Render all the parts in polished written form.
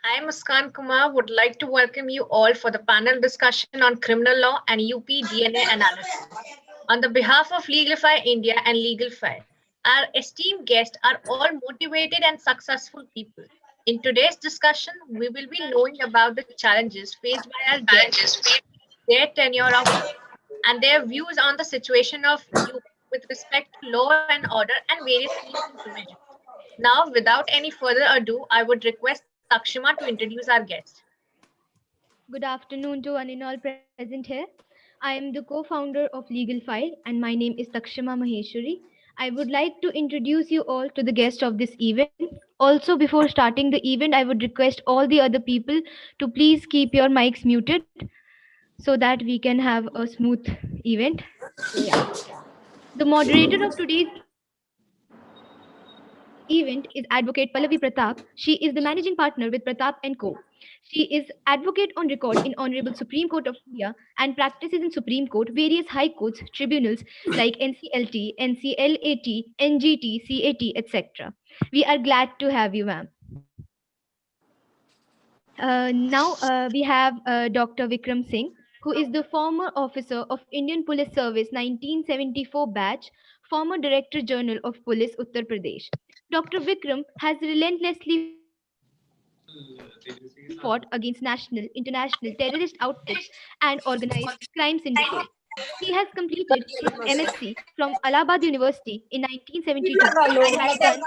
I, Muskan Kumar, would like to welcome you all for the panel discussion on criminal law and UP DNA analysis. On the behalf of Legalify India and Legalify, our esteemed guests are all motivated and successful people. In today's discussion, we will be knowing about the challenges faced by our guests, their tenure of and their views on the situation of UP with respect to law and order and various schemes and provisions. Now, without any further ado, I would request Takshima to introduce our guest. Good afternoon to one and all present here. I am the co-founder of Legal File and my name is Takshima Maheshwari. I would like to introduce you all to the guest of this event. Also, before starting the event, I would request all the other people to please keep your mics muted so that we can have a smooth event. So, yeah. The moderator of today's event is Advocate Pallavi Pratap. She is the managing partner with Pratap and Co. She is advocate on record in Honorable Supreme Court of India and practices in Supreme Court, various high courts, tribunals like NCLT, NCLAT, NGT, CAT, etc. We are glad to have you, ma'am. Now we have Dr. Vikram Singh, who is the former officer of Indian Police Service 1974 batch, former Director General of Police Uttar Pradesh. Dr. Vikram has relentlessly fought against national, international, terrorist outfits and organized crime syndicates. He has completed his MSc from Allahabad University in 1972 and has done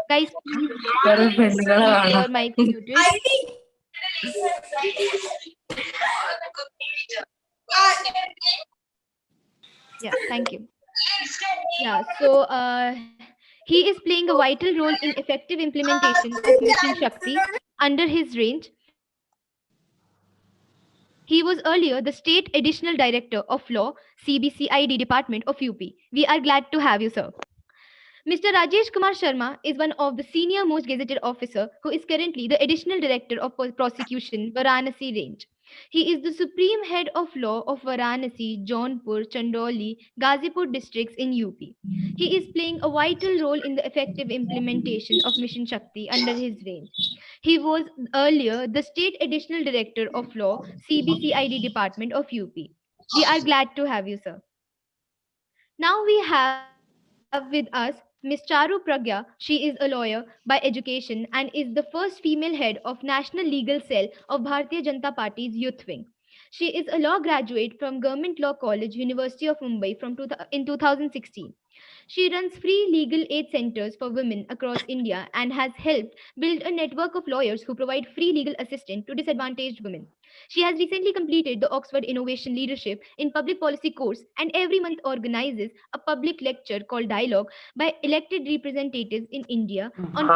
guys, please keep your mics muted. Yeah, thank you. Yeah, so he is playing a vital role in effective implementation of Mission Shakti under his range. He was earlier the State Additional Director of Law, CBCID Department of UP. We are glad to have you, sir. Mr. Rajesh Kumar Sharma is one of the senior most gazetted officer who is currently the additional director of prosecution Varanasi range. He is the supreme head of law of Varanasi, Jaunpur, Chandauli, Ghazipur districts in UP. He is playing a vital role in the effective implementation of Mission Shakti under his range. He was earlier the state additional director of law, CBCID department of UP. We are glad to have you, sir. Now we have with us Ms. Charu Pragya. She is a lawyer by education and is the first female head of National Legal Cell of Bharatiya Janata Party's Youth Wing. She is a law graduate from Government Law College, University of Mumbai in 2016. She runs free legal aid centers for women across India and has helped build a network of lawyers who provide free legal assistance to disadvantaged women. She has recently completed the Oxford Innovation Leadership in Public Policy course and every month organizes a public lecture called Dialogue by elected representatives in India on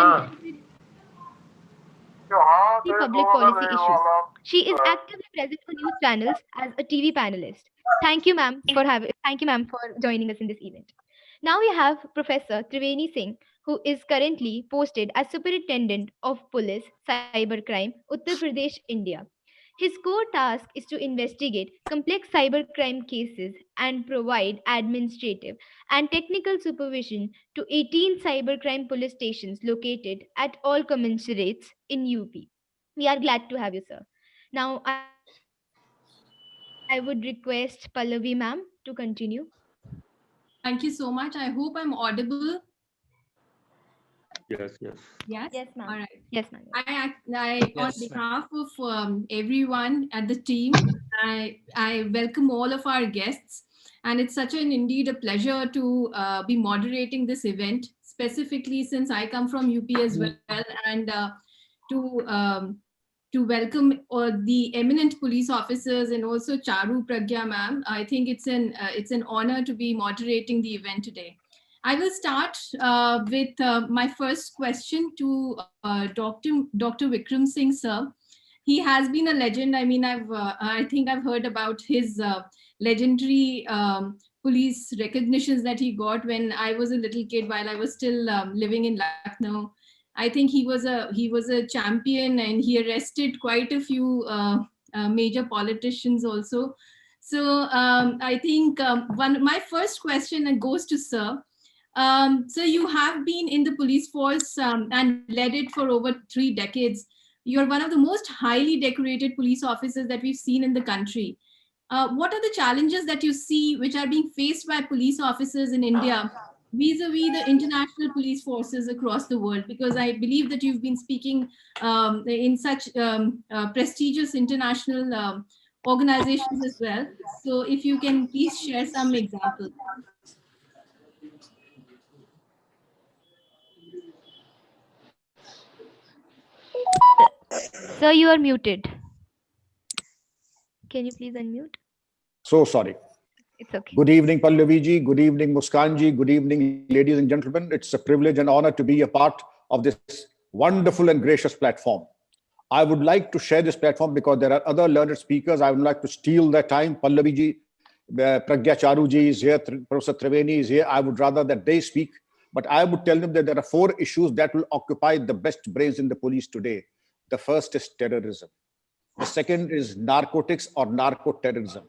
contemporary public policy issues. She is actively present on news channels as a TV panelist. Thank you, ma'am, for joining us in this event. Now we have Professor Triveni Singh, who is currently posted as Superintendent of Police Cybercrime, Uttar Pradesh, India. His core task is to investigate complex cybercrime cases and provide administrative and technical supervision to 18 cybercrime police stations located at all commissarates in UP. We are glad to have you, sir. Now, I would request Pallavi ma'am to continue. Thank you so much. I hope I'm audible. Yes, yes. Yes. Yes, ma'am. All right. Yes, ma'am. On behalf of everyone at the team, I welcome all of our guests, and it's such an indeed a pleasure to be moderating this event, specifically since I come from UP as well, and to to welcome the eminent police officers and also Charu Pragya ma'am. I think it's an honor to be moderating the event today. I will start with my first question to Dr. Vikram Singh, sir. He has been a legend. I mean, I think I've heard about his legendary police recognitions that he got when I was a little kid while I was still living in Lucknow. I think he was a champion, and he arrested quite a few major politicians also. So I think my first question goes to sir. So you have been in the police force and led it for over 3 decades. You're one of the most highly decorated police officers that we've seen in the country. What are the challenges that you see which are being faced by police officers in India vis-a-vis the international police forces across the world? Because I believe that you've been speaking in such prestigious international organizations as well. So if you can please share some examples. Sir, you are muted. Can you please unmute? So sorry. It's okay. Good evening, Pallavi ji. Good evening, Muskan ji. Good evening, ladies and gentlemen. It's a privilege and honor to be a part of this wonderful and gracious platform. I would like to share this platform because there are other learned speakers. I would like to steal their time. Pallavi ji, Pragya Charu ji is here, Professor Triveni is here. I would rather that they speak, but I would tell them that there are 4 issues that will occupy the best brains in the police today. The first is terrorism. The second is narcotics or narco-terrorism.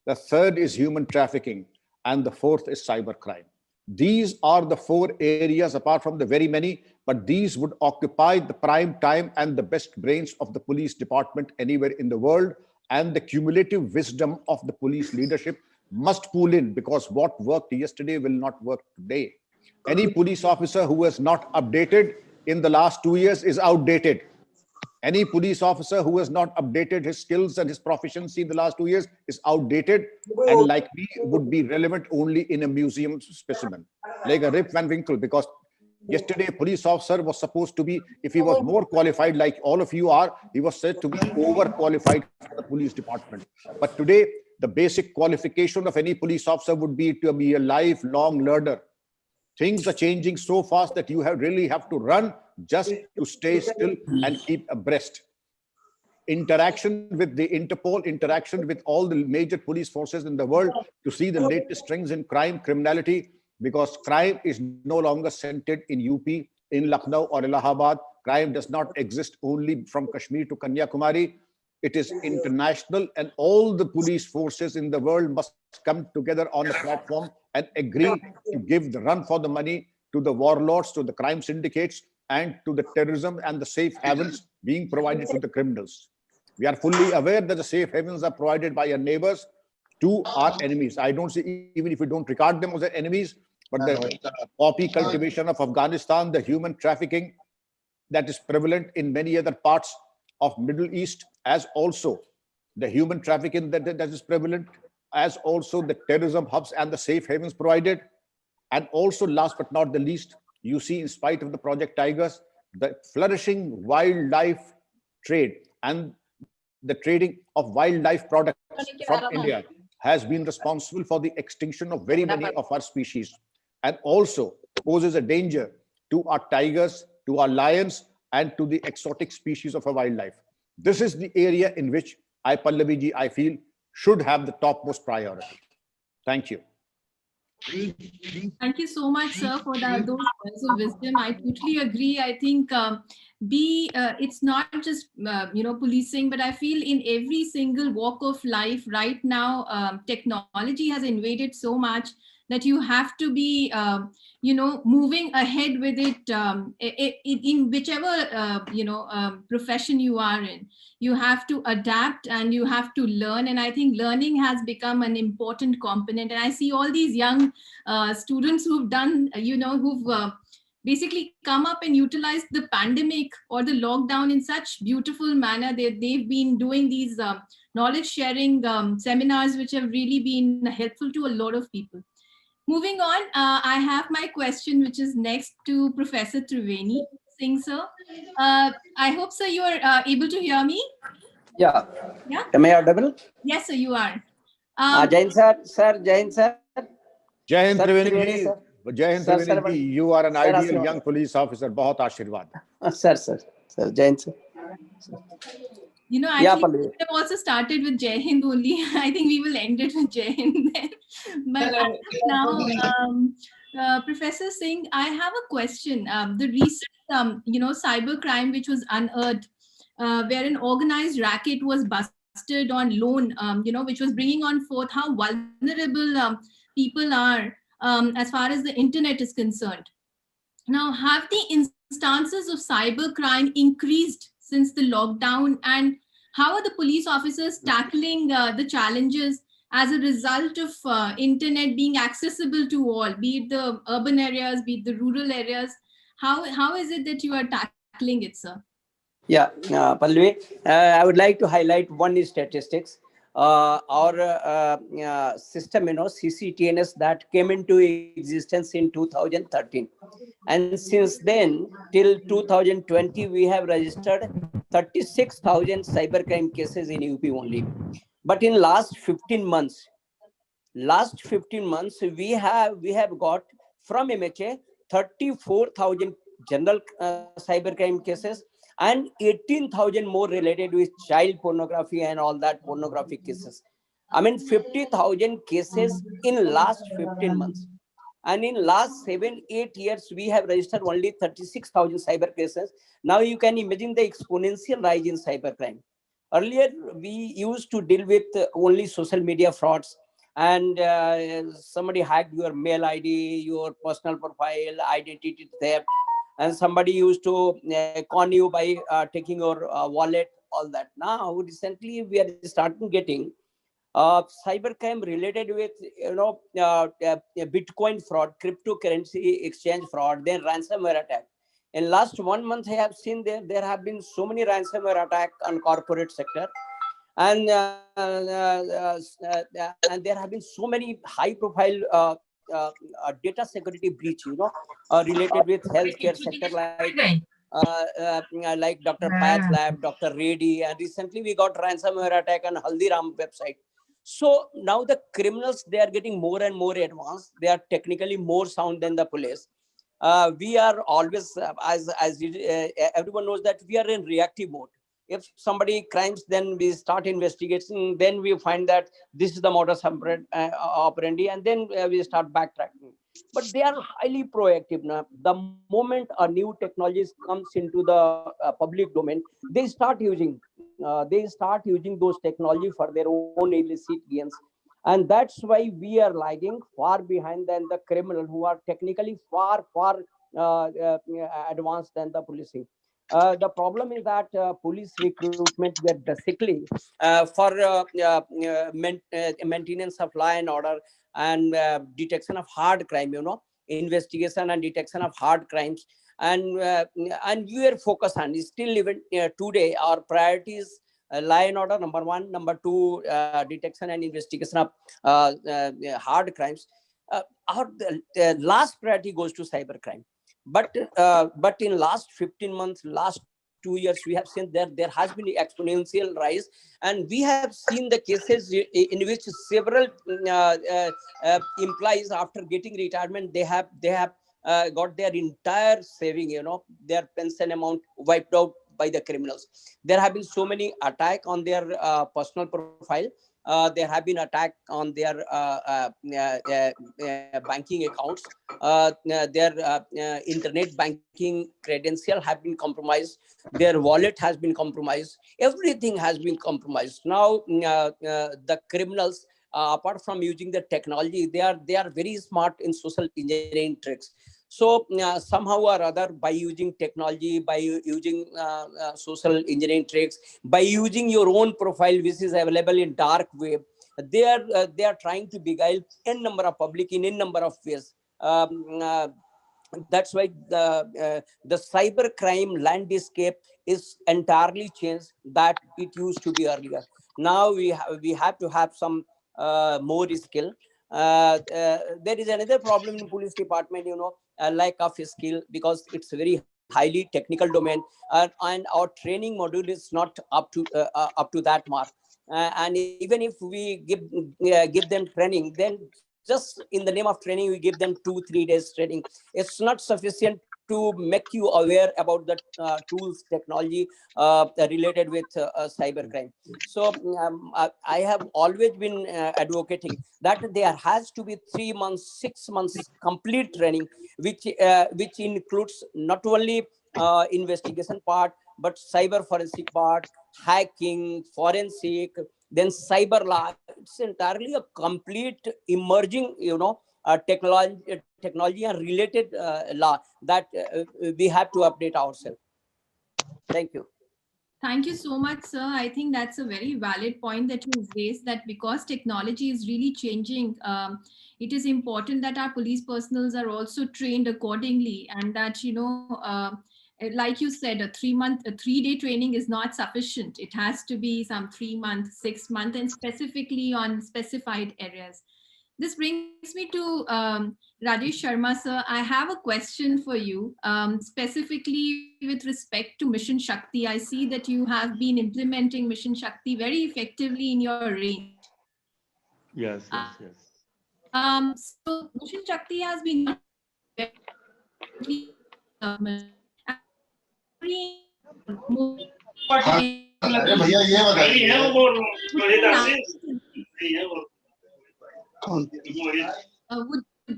The third is human trafficking. And the fourth is cybercrime. These are the 4 areas, apart from the very many, but these would occupy the prime time and the best brains of the police department anywhere in the world. And the cumulative wisdom of the police leadership must pool in, because what worked yesterday will not work today. Any police officer who has not updated in the last 2 years is outdated. Any police officer who has not updated his skills and his proficiency in the last 2 years is outdated, and like me would be relevant only in a museum specimen, like a Rip Van Winkle, because yesterday a police officer was supposed to be, if he was more qualified like all of you are, he was said to be overqualified for the police department. But today, the basic qualification of any police officer would be to be a lifelong learner. Things are changing so fast that you really have to run just to stay still and keep abreast. Interaction with the Interpol, interaction with all the major police forces in the world to see the latest trends in crime, criminality, because crime is no longer centered in UP, in Lucknow or Allahabad. Crime does not exist only from Kashmir to Kanyakumari. It is international, and all the police forces in the world must come together on a platform and agree to give the run for the money to the warlords, to the crime syndicates, and to the terrorism and the safe havens being provided to the criminals. We are fully aware that the safe havens are provided by our neighbors to our enemies. I don't see, even if we don't regard them as enemies, but the poppy cultivation of Afghanistan, the human trafficking that is prevalent in many other parts of Middle East, as also the human trafficking that is prevalent, as also the terrorism hubs and the safe havens provided. And also, last but not the least, you see, in spite of the Project Tigers, the flourishing wildlife trade and the trading of wildlife products from India has been responsible for the extinction of very many of our species, and also poses a danger to our tigers, to our lions, and to the exotic species of our wildlife. This is the area in which Pallavi ji, I feel, should have the topmost priority. Thank you. Thank you so much, sir, for those words of wisdom. I totally agree. I think it's not just policing, but I feel in every single walk of life right now, technology has invaded so much that you have to be moving ahead with it in whichever profession you are in. You have to adapt and you have to learn, and I think learning has become an important component. And I see all these young students who've done who've basically come up and utilized the pandemic or the lockdown in such beautiful manner. They've been doing these knowledge sharing seminars, which have really been helpful to a lot of people. Moving on, I have my question, which is next to Professor Triveni Singh, sir. I hope, sir, you are able to hear me. Yeah. Yeah. Am I audible? Yes, sir, you are. Jain sir, Jain sir. Jai Hind, Sir, Triveni Triveni, ji. sir. Jai Hind, Sir, Triveni sir, ji. You are an sir, ideal Ashirwad. young police officer. Bahut Ashirwad. Sir, Jain sir. I think we have also started with Jai Hind only. I think we will end it with Jai Hind then. But now, Professor Singh, I have a question. The recent, cyber crime which was unearthed, where an organized racket was busted on loan, which was bringing on forth how vulnerable people are as far as the internet is concerned. Now, have the instances of cybercrime increased since the lockdown, and how are the police officers tackling the challenges as a result of internet being accessible to all, be it the urban areas, be it the rural areas? How is it that you are tackling it, sir? Yeah, Pallavi, I would like to highlight one statistics. Our system, CCTNS, that came into existence in 2013. And since then, till 2020, we have registered 36,000 cybercrime cases in UP only. But in last 15 months, we have got from MHA 34,000 general cybercrime cases and 18,000 more related with child pornography and all that pornographic cases. I mean 50,000 cases in last 15 months. And in last 7-8 years, we have registered only 36,000 cyber cases. Now you can imagine the exponential rise in cybercrime. Earlier, we used to deal with only social media frauds, and somebody hacked your mail ID, your personal profile, identity theft, and somebody used to con you by taking your wallet, all that. Now, recently, we are starting getting cybercrime related with Bitcoin fraud, cryptocurrency exchange fraud, then ransomware attack. In last 1 month, I have seen there have been so many ransomware attacks on corporate sector, and there have been so many high profile data security breach, related with healthcare sector like Dr. Path Lab, Dr. Reddy, and recently we got ransomware attack on Haldiram website. So now the criminals, they are getting more and more advanced. They are technically more sound than the police. We are always, as everyone knows, that we are in reactive mode. If somebody crimes, then we start investigating. Then we find that this is the modus operandi, and then we start backtracking. But they are highly proactive now. The moment a new technology comes into the public domain, they start using those technology for their own illicit gains. And that's why we are lagging far behind than the criminal, who are technically far advanced than the policing. The problem is that police recruitment were basically for maintenance of law and order and detection of hard crime, investigation and detection of hard crimes. And we are focused on, still even today, our priorities law and order, number one. Number two, detection and investigation of hard crimes. Our last priority goes to cybercrime. But in last 15 months, last 2 years, we have seen there has been exponential rise, and we have seen the cases in which several employees, after getting retirement, they have got their entire saving, their pension amount wiped out by the criminals. There have been so many attacks on their personal profile. There have been attacks on their banking accounts. Their internet banking credential have been compromised. Their wallet has been compromised. Everything has been compromised. Now, the criminals, apart from using the technology, they are very smart in social engineering tricks. So somehow or other, by using technology, by using social engineering tricks, by using your own profile, which is available in dark web, they are trying to beguile n number of public in n number of ways. That's why the cyber crime landscape is entirely changed that it used to be earlier. Now we have to have some more skill. There is another problem in police department, lack of skill, because it's a very highly technical domain, and our training module is not up to that mark. And even if we give them training, then just in the name of training, we give them 2-3 days training. It's not sufficient to make you aware about the tools, technology related with cybercrime. So I have always been advocating that there has to be 3 months, 6 months complete training, which includes not only investigation part, but cyber forensic part, hacking, forensic, then cyber law. It's entirely a complete emerging, technology and related law that we have to update ourselves. Thank you. Thank you so much, sir. I think that's a very valid point that you raised, that because technology is really changing, it is important that our police personnel are also trained accordingly, and that, you know, like you said, a 3-day training is not sufficient. It has to be some 3 months, 6 months, and specifically on specified areas. This brings me to Rajesh Sharma, sir. I have a question for you, specifically with respect to Mission Shakti. I see that you have been implementing Mission Shakti very effectively in your range. Yes. So Mission Shakti has been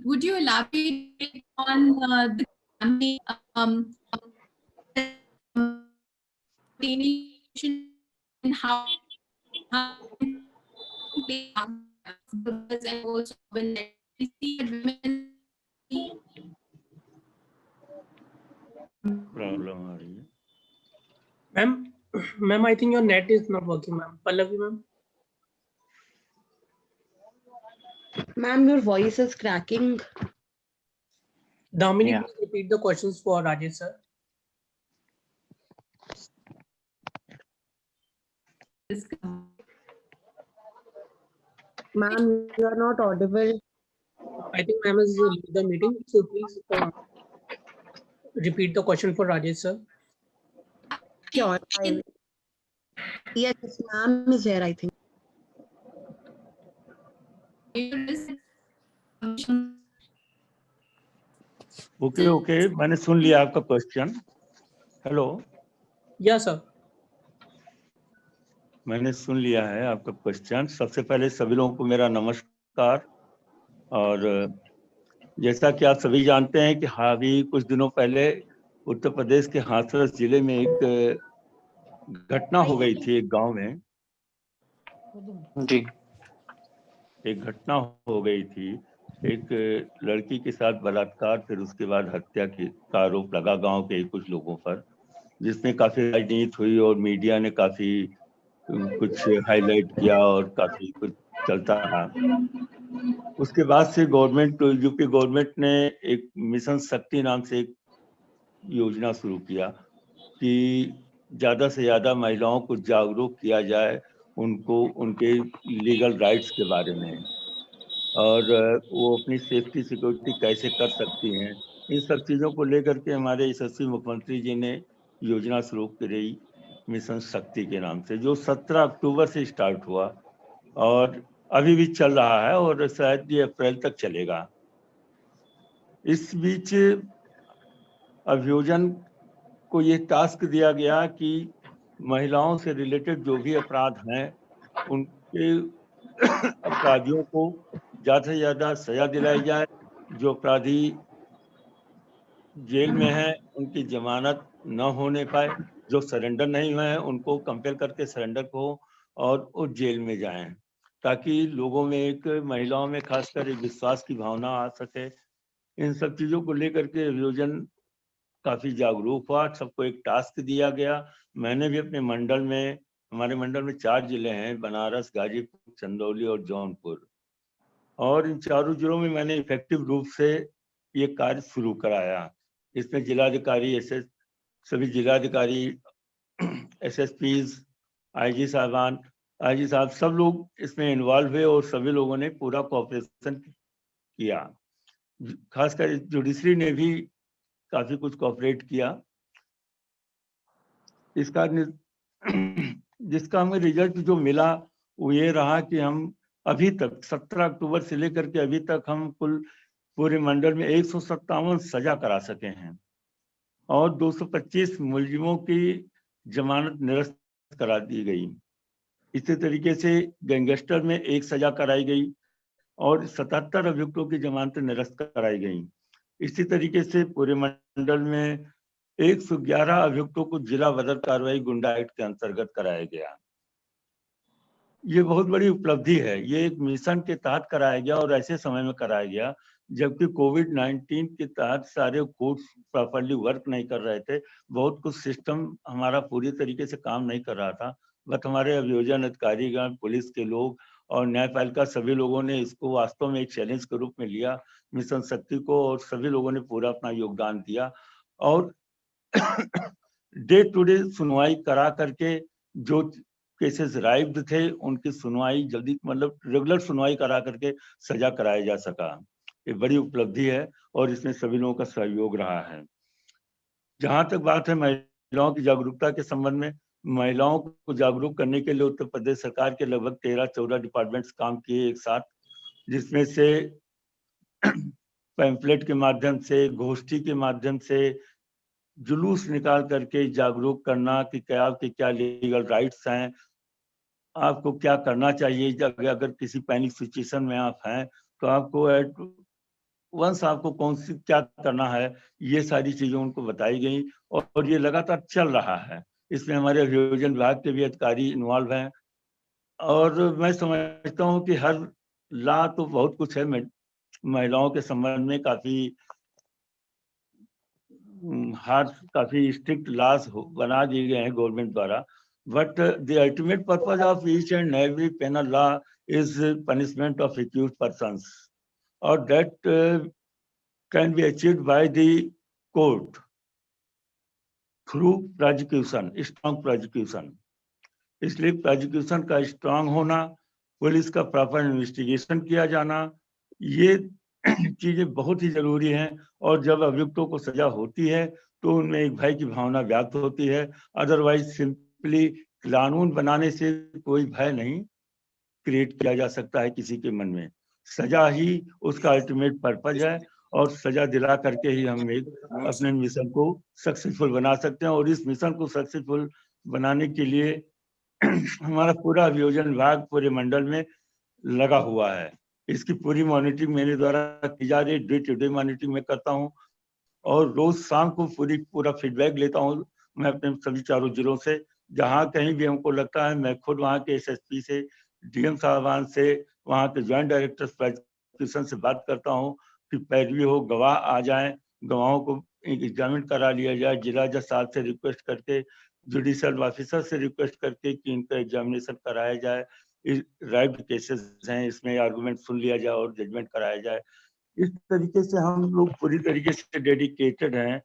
would you elaborate on the campaign and how and also when we see that women problem आ रही है Ma'am, I think your net is not working, ma'am. Pallavi, ma'am. Ma'am, your voice is cracking. Dominic, please repeat the questions for Rajesh, sir. Ma'am, you are not audible. I think ma'am is leaving the meeting, so please repeat the question for Rajesh, sir. Sure. Yes, ma'am is here, I think. Okay मैंने सुन लिया आपका question. Hello. Yes, sir. मैंने सुन लिया है आपका question. सबसे पहले सभी लोगों को मेरा नमस्कार. और जैसा कि आप सभी जानते हैं कि अभी कुछ दिनों पहले उत्तर प्रदेश के हाथरस जिले में एक घटना हो गई थी. एक गांव में जी एक घटना हो गई थी. एक लड़की के साथ बलात्कार, फिर उसके बाद हत्या का आरोप लगा गांव के कुछ लोगों पर, जिसमें काफी राजनीति हुई और मीडिया ने काफी कुछ हाईलाइट किया और काफी कुछ चलता रहा. उसके बाद से यूपी गवर्नमेंट ने एक मिशन शक्ति नाम से एक योजना शुरू किया कि ज्यादा से ज्यादा महिलाओं को जागरूक किया जाए, उनको उनके लीगल राइट्स के बारे में, और वो अपनी सेफ्टी सिक्योरिटी कैसे कर सकती हैं. इन सब चीजों को लेकर के हमारे यशस्वी मुख्यमंत्री जी ने योजना शुरू करी मिशन शक्ति के नाम से, जो 17 अक्टूबर से स्टार्ट हुआ और अभी भी चल रहा है और शायद ये अप्रैल तक चलेगा. इस बीच अभियोजन को ये टास्क दिया गया कि महिलाओं से रिलेटेड जो भी अपराध हैं उनके अपराधियों को ज्यादा से ज्यादा सजा दिलाई जाए. जो अपराधी जेल में हैं उनकी जमानत न होने पाए, जो सरेंडर नहीं हुए हैं उनको कंपेल करके सरेंडर हो और वो जेल में जाएं, ताकि लोगों में एक महिलाओं में खासकर एक विश्वास की भावना आ सके. इन सब चीजों को लेकर के अभियोजन काफी जागरूक हुआ. सबको एक टास्क दिया गया. मैंने भी अपने मंडल में, हमारे मंडल में 4 जिले हैं, बनारस, गाजीपुर, चंदौली और जौनपुर, और इन चारों जिलों में मैंने इफेक्टिव रूप से ये कार्य शुरू कराया. इसमें जिलाधिकारी, सभी जिलाधिकारी, SSPs, IG साहबान, IG साहब, सब लोग इसमें इन्वॉल्व हुए और सभी लोगं ने पूरा कोऑपरेशन किया. खासकर जुडिशरी ने भी काफी कुछ कोऑपरेट किया. जिसका हमें रिजल्ट जो मिला वो ये रहा कि हम अभी तक 17 अक्टूबर से लेकर के अभी तक हम कुल पूरे मंडल में 157 सजा करा सके हैं और 225 मुलजिमों की जमानत निरस्त करा दी गई. इसी तरीके से गैंगस्टर में 1 सजा कराई गई और 77 अभियुक्तों की जमानत निरस्त कराई गई. इसी तरीके से पूरे मंडल में 111 अभियुक्तों को जिला बदर कार्रवाई गुंडा एक्ट के अंतर्गत कराया गया. ये बहुत बड़ी उपलब्धि है। ये एक मिशन के तहत कराया गया और ऐसे समय में कराया गया जबकि कोविड-19 के तहत सारे कोर्ट्स प्रॉपर्ली वर्क नहीं कर रहे थे। बहुत कुछ सिस्टम हमारा पूरी तरीके से काम नहीं कर रहा था, बट हमारे अभियोजन अधिकारीगण, पुलिस के लोग और न्यायपालिका सभी लोगों ने इसको वास्तव में एक चैलेंज के रूप में लिया मिशन शक्ति को, और सभी लोगों ने पूरा अपना योगदान दिया और डे टू डे सुनवाई करा करके जो केसेस राइव्ड थे उनकी सुनवाई जल्दी, मतलब रेगुलर सुनवाई करा करके सजा कराया जा सका। ये बड़ी उपलब्धि है और इसमें सभी लोगों का सहयोग रहा है। जहां तक बात है महिलाओं की जागरूकता के संबंध में, महिलाओं को जागरूक करने के लिए उत्तर प्रदेश सरकार के लगभग 13-14 डिपार्टमेंट्स काम किए एक साथ, जिसमें से पैम्फलेट के माध्यम से, गोष्ठी के माध्यम से, जुलूस निकाल करके जागरूक करना कि क्या आपके क्या लीगल राइट्स हैं, आपको क्या करना चाहिए अगर किसी पैनिक सिचुएशन में आप हैं तो आपको एट वंस आपको कौन सी क्या करना है, ये सारी चीजें उनको बताई गई और ये लगातार चल रहा है। इसमें हमारे अभियोजन विभाग के भी अधिकारी इन्वॉल्व हैं और मैं समझता हूँ कि हर लॉ तो बहुत कुछ है, महिलाओं के संबंध में काफी स्ट्रिक्ट लॉज बना दिए गए हैं गवर्नमेंट द्वारा, but the ultimate purpose of each and every penal law is punishment of accused persons or that can be achieved by the court through prosecution, strong prosecution. इसलिए प्रोसिक्यूशन का strong होना, police का proper investigation किया जाना, ये चीजें बहुत ही जरूरी हैं और जब अभियुक्तों को सजा होती है तो उनमें एक भय की भावना व्याप्त होती है। अदरवाइज सिंपली कानून बनाने से कोई भय नहीं क्रिएट किया जा सकता है किसी के मन में। सजा ही उसका अल्टीमेट पर्पज है और सजा दिला करके ही हम एक अपने मिशन को सक्सेसफुल बना सकते हैं और इस मिशन को सक्सेसफुल बनाने के लिए हमारा पूरा अभियोजन विभाग पूरे मंडल में लगा हुआ है। इसकी पूरी मॉनिटरिंग मेरे द्वारा की जा रही है, डे टू डे मॉनिटरिंग में करता हूँ और रोज शाम को पूरा फीडबैक लेता हूँ मैं अपने सभी चारों जिलों से। जहाँ कहीं भी हमको लगता है मैं खुद वहाँ के SSP से, DM साहबान से, वहाँ के ज्वाइंट डायरेक्टर प्रोसिक्यूशन से बात करता हूँ कि पैरवी हो, गवाह आ जाएं, गवाहों को एग्जामिन करा लिया जाए, जिला जज साहब से रिक्वेस्ट करके, जुडिशियल ऑफिसर से रिक्वेस्ट करके कि इनका एग्जामिनेशन कराया जाए। राइट केसेस हैं, इसमें आर्गुमेंट सुन लिया जाए और जजमेंट कराया जाए। इस तरीके से हम लोग पूरी तरीके से डेडिकेटेड हैं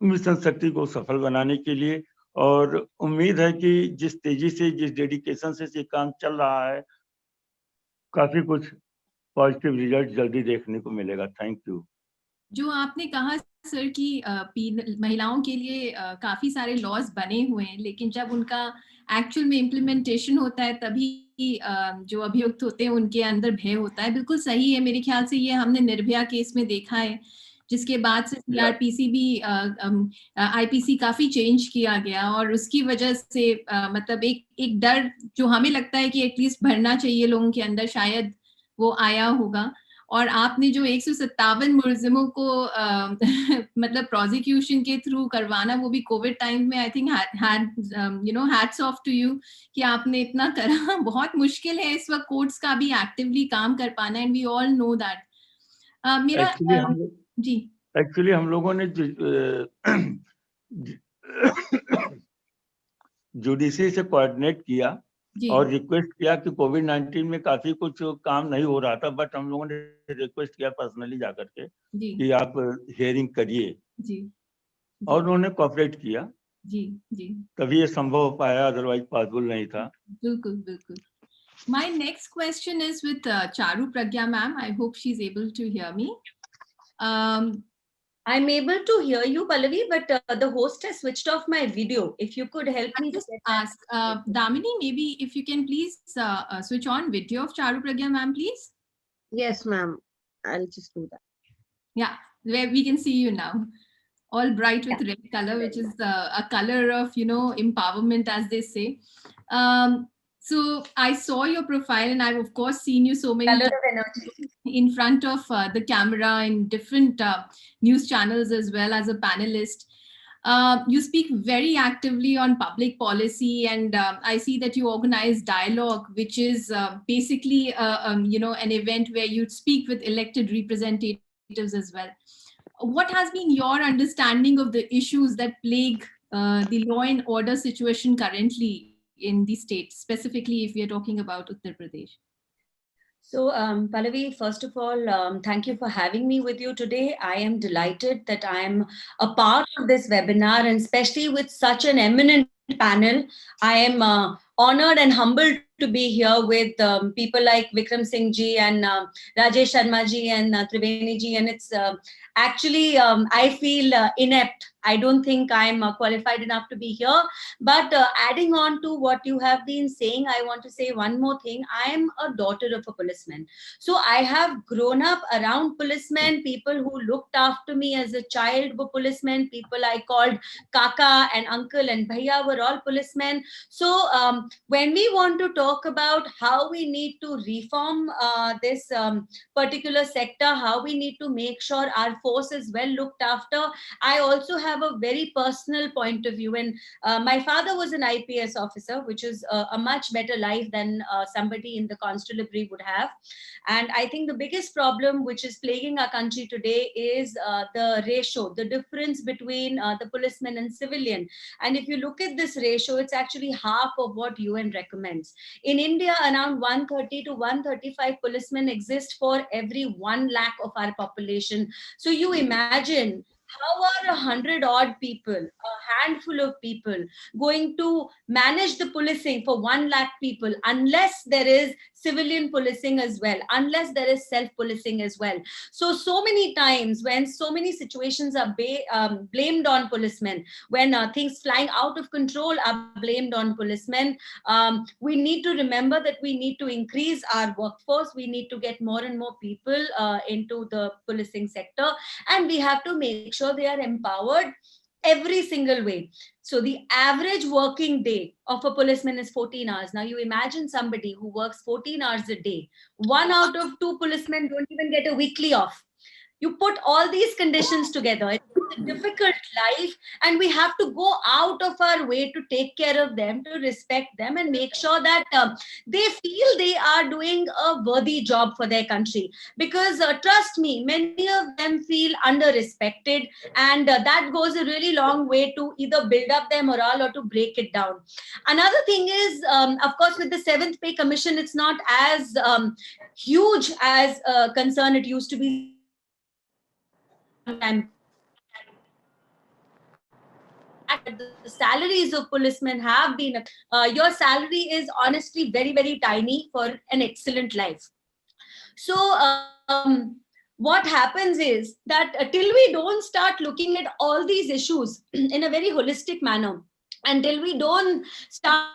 मिशन शक्ति को सफल बनाने के लिए और उम्मीद है कि जिस तेजी से, जिस डेडिकेशन से ये काम चल रहा है, काफी कुछ पॉजिटिव रिजल्ट जल्दी देखने को मिलेगा। Thank you. जो आपने कहा सर कि महिलाओं के लिए काफी सारे लॉज बने हुए हैं, लेकिन जब उनका एक्चुअल में इम्प्लीमेंटेशन होता है तभी जो अभियुक्त होते हैं उनके अंदर भय होता है। बिल्कुल सही है, मेरे ख्याल से ये हमने निर्भया केस में देखा है, जिसके बाद से CRPC भी IPC काफी चेंज किया गया और उसकी वजह से मतलब एक डर जो हमें लगता है कि एटलीस्ट भरना चाहिए लोगों के अंदर, शायद वो आया होगा। और आपने जो 157 मुलजिमों को मतलब प्रोसिक्यूशन के थ्रू करवाना, वो भी कोविड टाइम में, I think hats off to you कि आपने इतना करा। बहुत मुश्किल है इस वक्त कोर्ट्स का भी एक्टिवली काम कर पाना, and we all know that. मेरा जी एक्चुअली हम लोगों ने जुडिशरी से कोऑर्डिनेट किया और रिक्वेस्ट किया कि कोविड-19 में काफी कुछ काम नहीं हो रहा था, बट हम लोगों ने रिक्वेस्ट किया पर्सनली जाकर के कि आप हियरिंग करिए और उन्होंने कोऑपरेट किया जी जी, तभी ये संभव हो पाया, अदरवाइज पॉसिबल नहीं था। बिल्कुल बिल्कुल। My next question is with Charu Pragya ma'am. I hope she's able to hear me. I'm able to hear you, Pallavi, but the host has switched off my video. If you could help me just ask Damini, maybe if you can please switch on video of Charu Pragya ma'am, please. Yes, ma'am. I'll just do that. Yeah, where we can see you now, all bright with red color, which is a color of, you know, empowerment, as they say. So I saw your profile, and I've of course seen you so many times in front of the camera in different news channels as well as a panelist. You speak very actively on public policy, and I see that you organize dialogue, which is basically an event where you speak with elected representatives as well. What has been your understanding of the issues that plague the law and order situation currently in the state, specifically if we are talking about Uttar Pradesh? So, Pallavi, first of all, thank you for having me with you today. I am delighted that I am a part of this webinar, and especially with such an eminent panel. I am honored and humbled to be here with people like Vikram Singh ji and Rajesh Sharma ji and Triveni ji, and it's actually I feel inept. I don't think I'm qualified enough to be here. But adding on to what you have been saying, I want to say one more thing. I am a daughter of a policeman. So I have grown up around policemen, people who looked after me as a child were policemen, people I called Kaka and Uncle and Bhaiya were all policemen. So when we want to talk about how we need to reform this particular sector, how we need to make sure our force is well looked after, I also have a very personal point of view. And my father was an IPS officer, which is a much better life than somebody in the constabulary would have. And I think the biggest problem which is plaguing our country today is the ratio, the difference between the policeman and civilian. And if you look at this ratio, it's actually half of what UN recommends. In India, around 130 to 135 policemen exist for every 1 lakh of our population. So you imagine, how are 100 odd people, a handful of people, going to manage the policing for 1 lakh people unless there is civilian policing as well, unless there is self-policing as well? So many times when so many situations are blamed on policemen, when things flying out of control are blamed on policemen, we need to remember that we need to increase our workforce. We need to get more and more people into the policing sector, and we have to make sure they are empowered every single way. So the average working day of a policeman is 14 hours. Now you imagine somebody who works 14 hours a day. 1 out of 2 policemen don't even get a weekly off. You put all these conditions together, it's a difficult life, and we have to go out of our way to take care of them, to respect them, and make sure that they feel they are doing a worthy job for their country. Because trust me, many of them feel under-respected, and that goes a really long way to either build up their morale or to break it down. Another thing is, of course, with the 7th Pay Commission, it's not as huge as a concern it used to be. The salaries of policemen have been, your salary is honestly very, very tiny for an excellent life. So what happens is that till we don't start looking at all these issues in a very holistic manner, until we don't start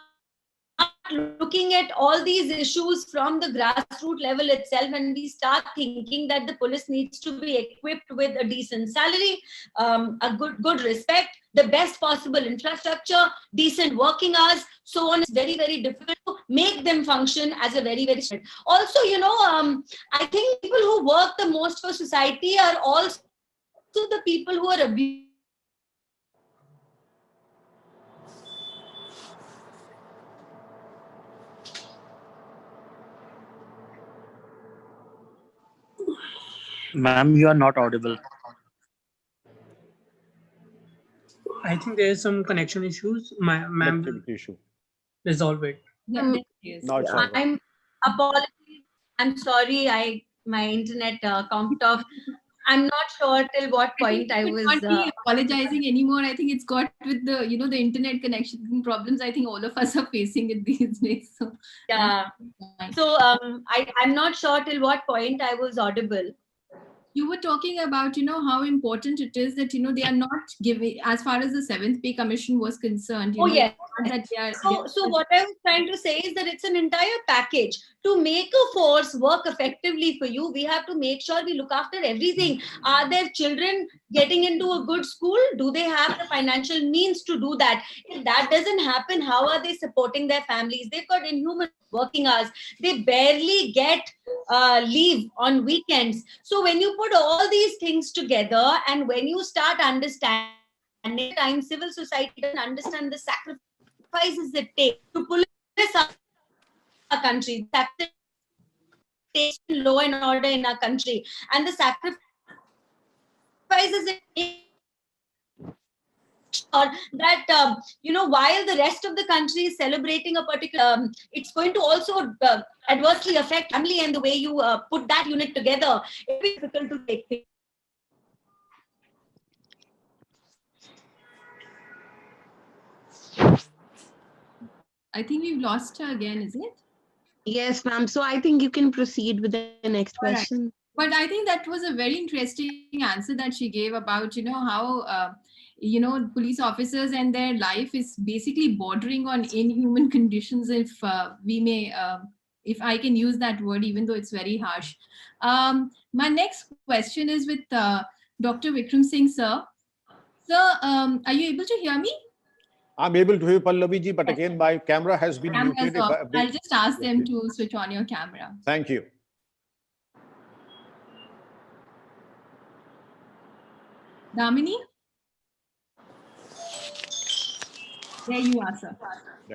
looking at all these issues from the grassroots level itself, and we start thinking that the police needs to be equipped with a decent salary, a good respect, the best possible infrastructure, decent working hours, so on, it's very, very difficult to make them function as a very, very strong. Also, I think people who work the most for society are also the people who are abused. Ma'am, you are not audible. I think there is some connection issues. Ma'am, issue. resolve it. Yeah, Now it's over. I'm apologies. I'm sorry. My internet comped off. I'm not sure till what point I was not be apologizing anymore. I think it's got with the the internet connection problems. I think all of us are facing it these days. So yeah. So I'm not sure till what point I was audible. You were talking about how important it is that they are not giving, as far as the 7th Pay Commission was concerned. Yeah. That they are, so what I was trying to say is that it's an entire package. To make a force work effectively for you, we have to make sure we look after everything. Are their children getting into a good school? Do they have the financial means to do that? If that doesn't happen, how are they supporting their families? They've got inhuman working hours. They barely get leave on weekends. So when you put all these things together, and when you start understanding time civil society doesn't understand the sacrifices it takes to police our country, that takes law and order in our country, and the sacrifices it takes that while the rest of the country is celebrating a particular, it's going to also adversely affect family, and the way you put that unit together, it'll be difficult to take things. I think we've lost her again, is it? Yes, ma'am. So I think you can proceed with the next All right. question. But I think that was a very interesting answer that she gave about, how, police officers and their life is basically bordering on inhuman conditions, if we may, if I can use that word, even though it's very harsh. My next question is with Dr. Vikram Singh, sir. Sir, are you able to hear me? I'm able to hear Pallavi ji, but again, my camera has been muted. I'll just ask them to switch on your camera. Thank you. Damini? There you are, sir.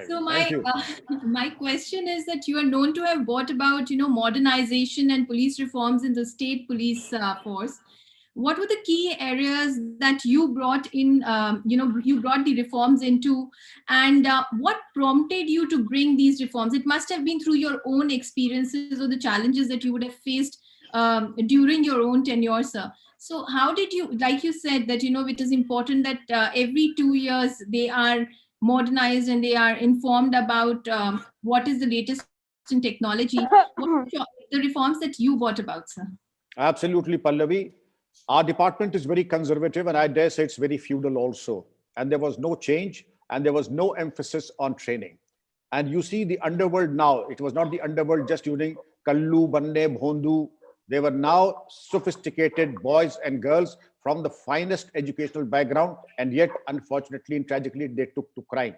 So my question is that you are known to have brought about, modernization and police reforms in the state police force. What were the key areas that you brought in, you brought the reforms into, and what prompted you to bring these reforms? It must have been through your own experiences or the challenges that you would have faced during your own tenure, sir. So how did you, like you said, that, it is important that every 2 years they are modernized and they are informed about what is the latest in technology. What are the reforms that you brought about, sir? Absolutely, Pallavi. Our department is very conservative, and I dare say it's very feudal also. And there was no change, and there was no emphasis on training. And you see the underworld now, it was not the underworld just during Kallu, Banne, Bhondu. They were now sophisticated boys and girls from the finest educational background, and yet, unfortunately and tragically, they took to crime.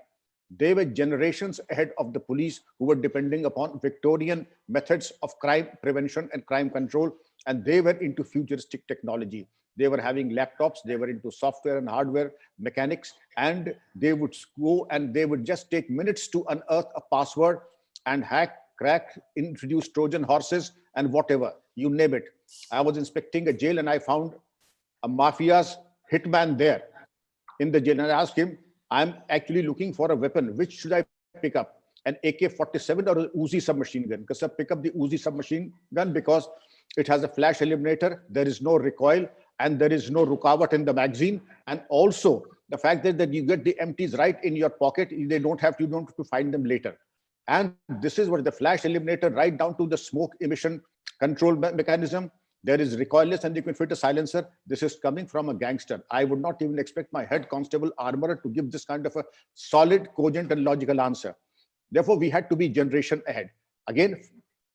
They were generations ahead of the police, who were depending upon Victorian methods of crime prevention and crime control, and they were into futuristic technology. They were having laptops, they were into software and hardware mechanics, and they would go and they would just take minutes to unearth a password and hack, crack, introduce Trojan horses and whatever, you name it. I was inspecting a jail and I found a mafia's hitman there in the jail, and I asked him, I'm actually looking for a weapon. Which should I pick up? An AK-47 or an Uzi submachine gun? Because I pick up the Uzi submachine gun because it has a flash eliminator, there is no recoil, and there is no rukawat in the magazine. And also the fact that you get the empties right in your pocket, you don't have to find them later. And this is what the flash eliminator, right down to the smoke emission control mechanism. There is recoilless and you can fit a silencer. This is coming from a gangster. I would not even expect my head constable armorer to give this kind of a solid, cogent and logical answer. Therefore, we had to be generation ahead. Again,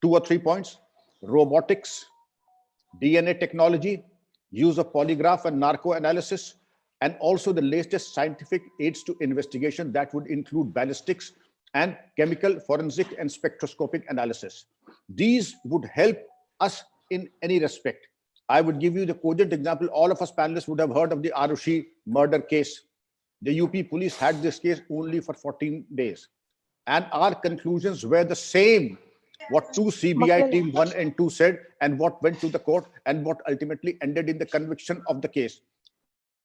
2 or 3 points: robotics, DNA technology, use of polygraph and narco analysis, and also the latest scientific aids to investigation that would include ballistics and chemical, forensic and spectroscopic analysis. These would help us in any respect. I would give you the cogent example. All of us panelists would have heard of the Arushi murder case. The UP police had this case only for 14 days. And our conclusions were the same. What 2 CBI team 1 and 2 said, and what went to the court, and what ultimately ended in the conviction of the case.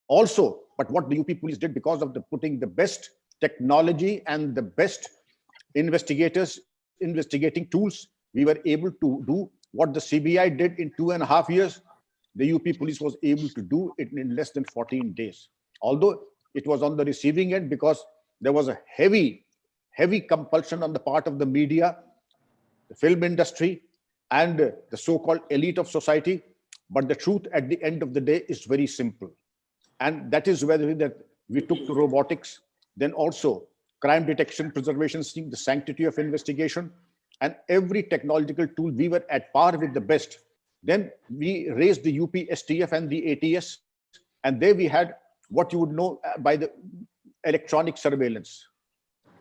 Also, but what the UP police did, because of the putting the best technology and the best investigators, investigating tools, we were able to do what the CBI did in 2.5 years. The UP police was able to do it in less than 14 days. Although it was on the receiving end, because there was a heavy compulsion on the part of the media, the film industry, and the so-called elite of society. But the truth at the end of the day is very simple. And that is whether that we took to robotics, then also crime detection, preservation, seeing the sanctity of investigation, and every technological tool, we were at par with the best. Then we raised the UP STF and the ATS, and there we had what you would know by the electronic surveillance,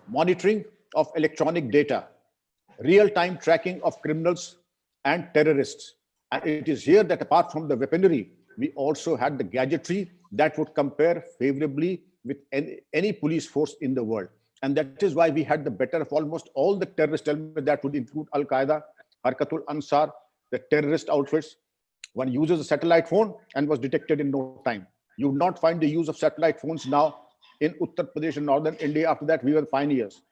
monitoring of electronic data, real-time tracking of criminals and terrorists. And it is here that apart from the weaponry, we also had the gadgetry that would compare favorably with any police force in the world. And that is why we had the better of almost all the terrorist elements that would include Al-Qaeda, Harkatul Ansar, the terrorist outfits. One uses a satellite phone and was detected in no time. You would not find the use of satellite phones now in Uttar Pradesh and northern India. After that, we were the pioneers.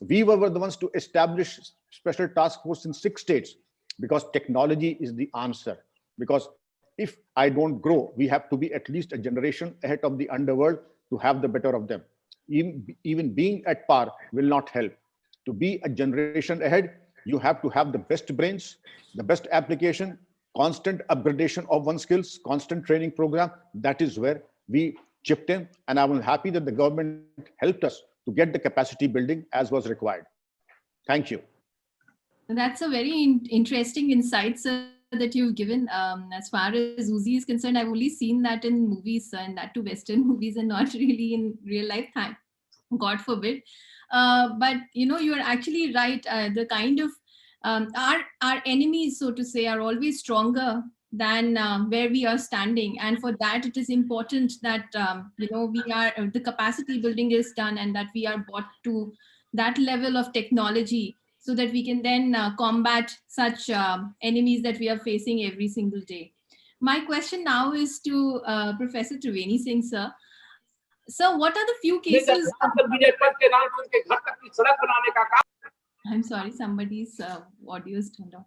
We were the ones to establish special task force in 6 states, because technology is the answer. Because if I don't grow, we have to be at least a generation ahead of the underworld to have the better of them. Even being at par will not help. To be a generation ahead, you have to have the best brains, the best application, constant upgradation of one's skills, constant training program. That is where we chipped in. And I'm happy that the government helped us to get the capacity building as was required. Thank you. That's a very interesting insight, sir, that you've given. As far as Uzi is concerned, I've only seen that in movies, and that to Western movies, and not really in real life time. God forbid. But you're actually right. The kind of our enemies, so to say, are always stronger than where we are standing, and for that it is important that we are the capacity building is done, and that we are brought to that level of technology, so that we can then combat such enemies that we are facing every single day. My question now is to Professor Triveni Singh, sir. Sir, what are the few cases? I'm sorry, somebody's audio is turned off.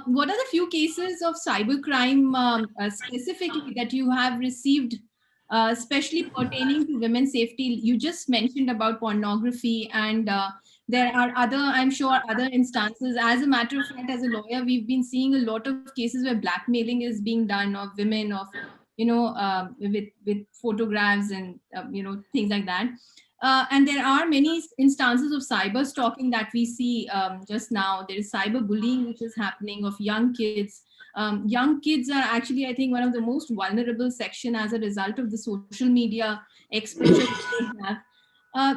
What are the few cases of cybercrime specifically that you have received, especially pertaining to women's safety? You just mentioned about pornography, and there are I'm sure, other instances. As a matter of fact, as a lawyer, we've been seeing a lot of cases where blackmailing is being done of women, of with photographs and things like that. And there are many instances of cyber stalking that we see just now. There is cyber bullying which is happening of young kids. Young kids are actually, I think, one of the most vulnerable section as a result of the social media exposure they have.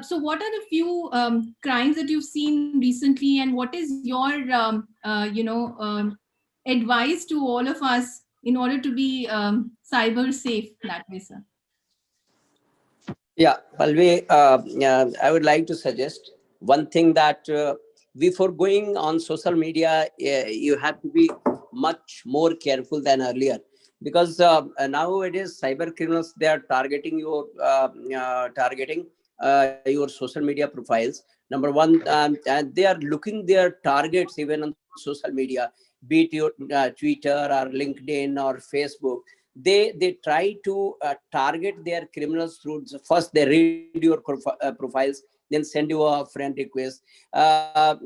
So what are the few crimes that you've seen recently, and what is your advice to all of us in order to be cyber safe that way, sir? Yeah, Palvi, I would like to suggest one thing, that before going on social media, you have to be much more careful than earlier, because nowadays cyber criminals, they are targeting your social media profiles. Number one, and they are looking their targets even on social media, be it your Twitter or LinkedIn or Facebook. They try to target their criminals through, first they read your profiles, then send you a friend request. The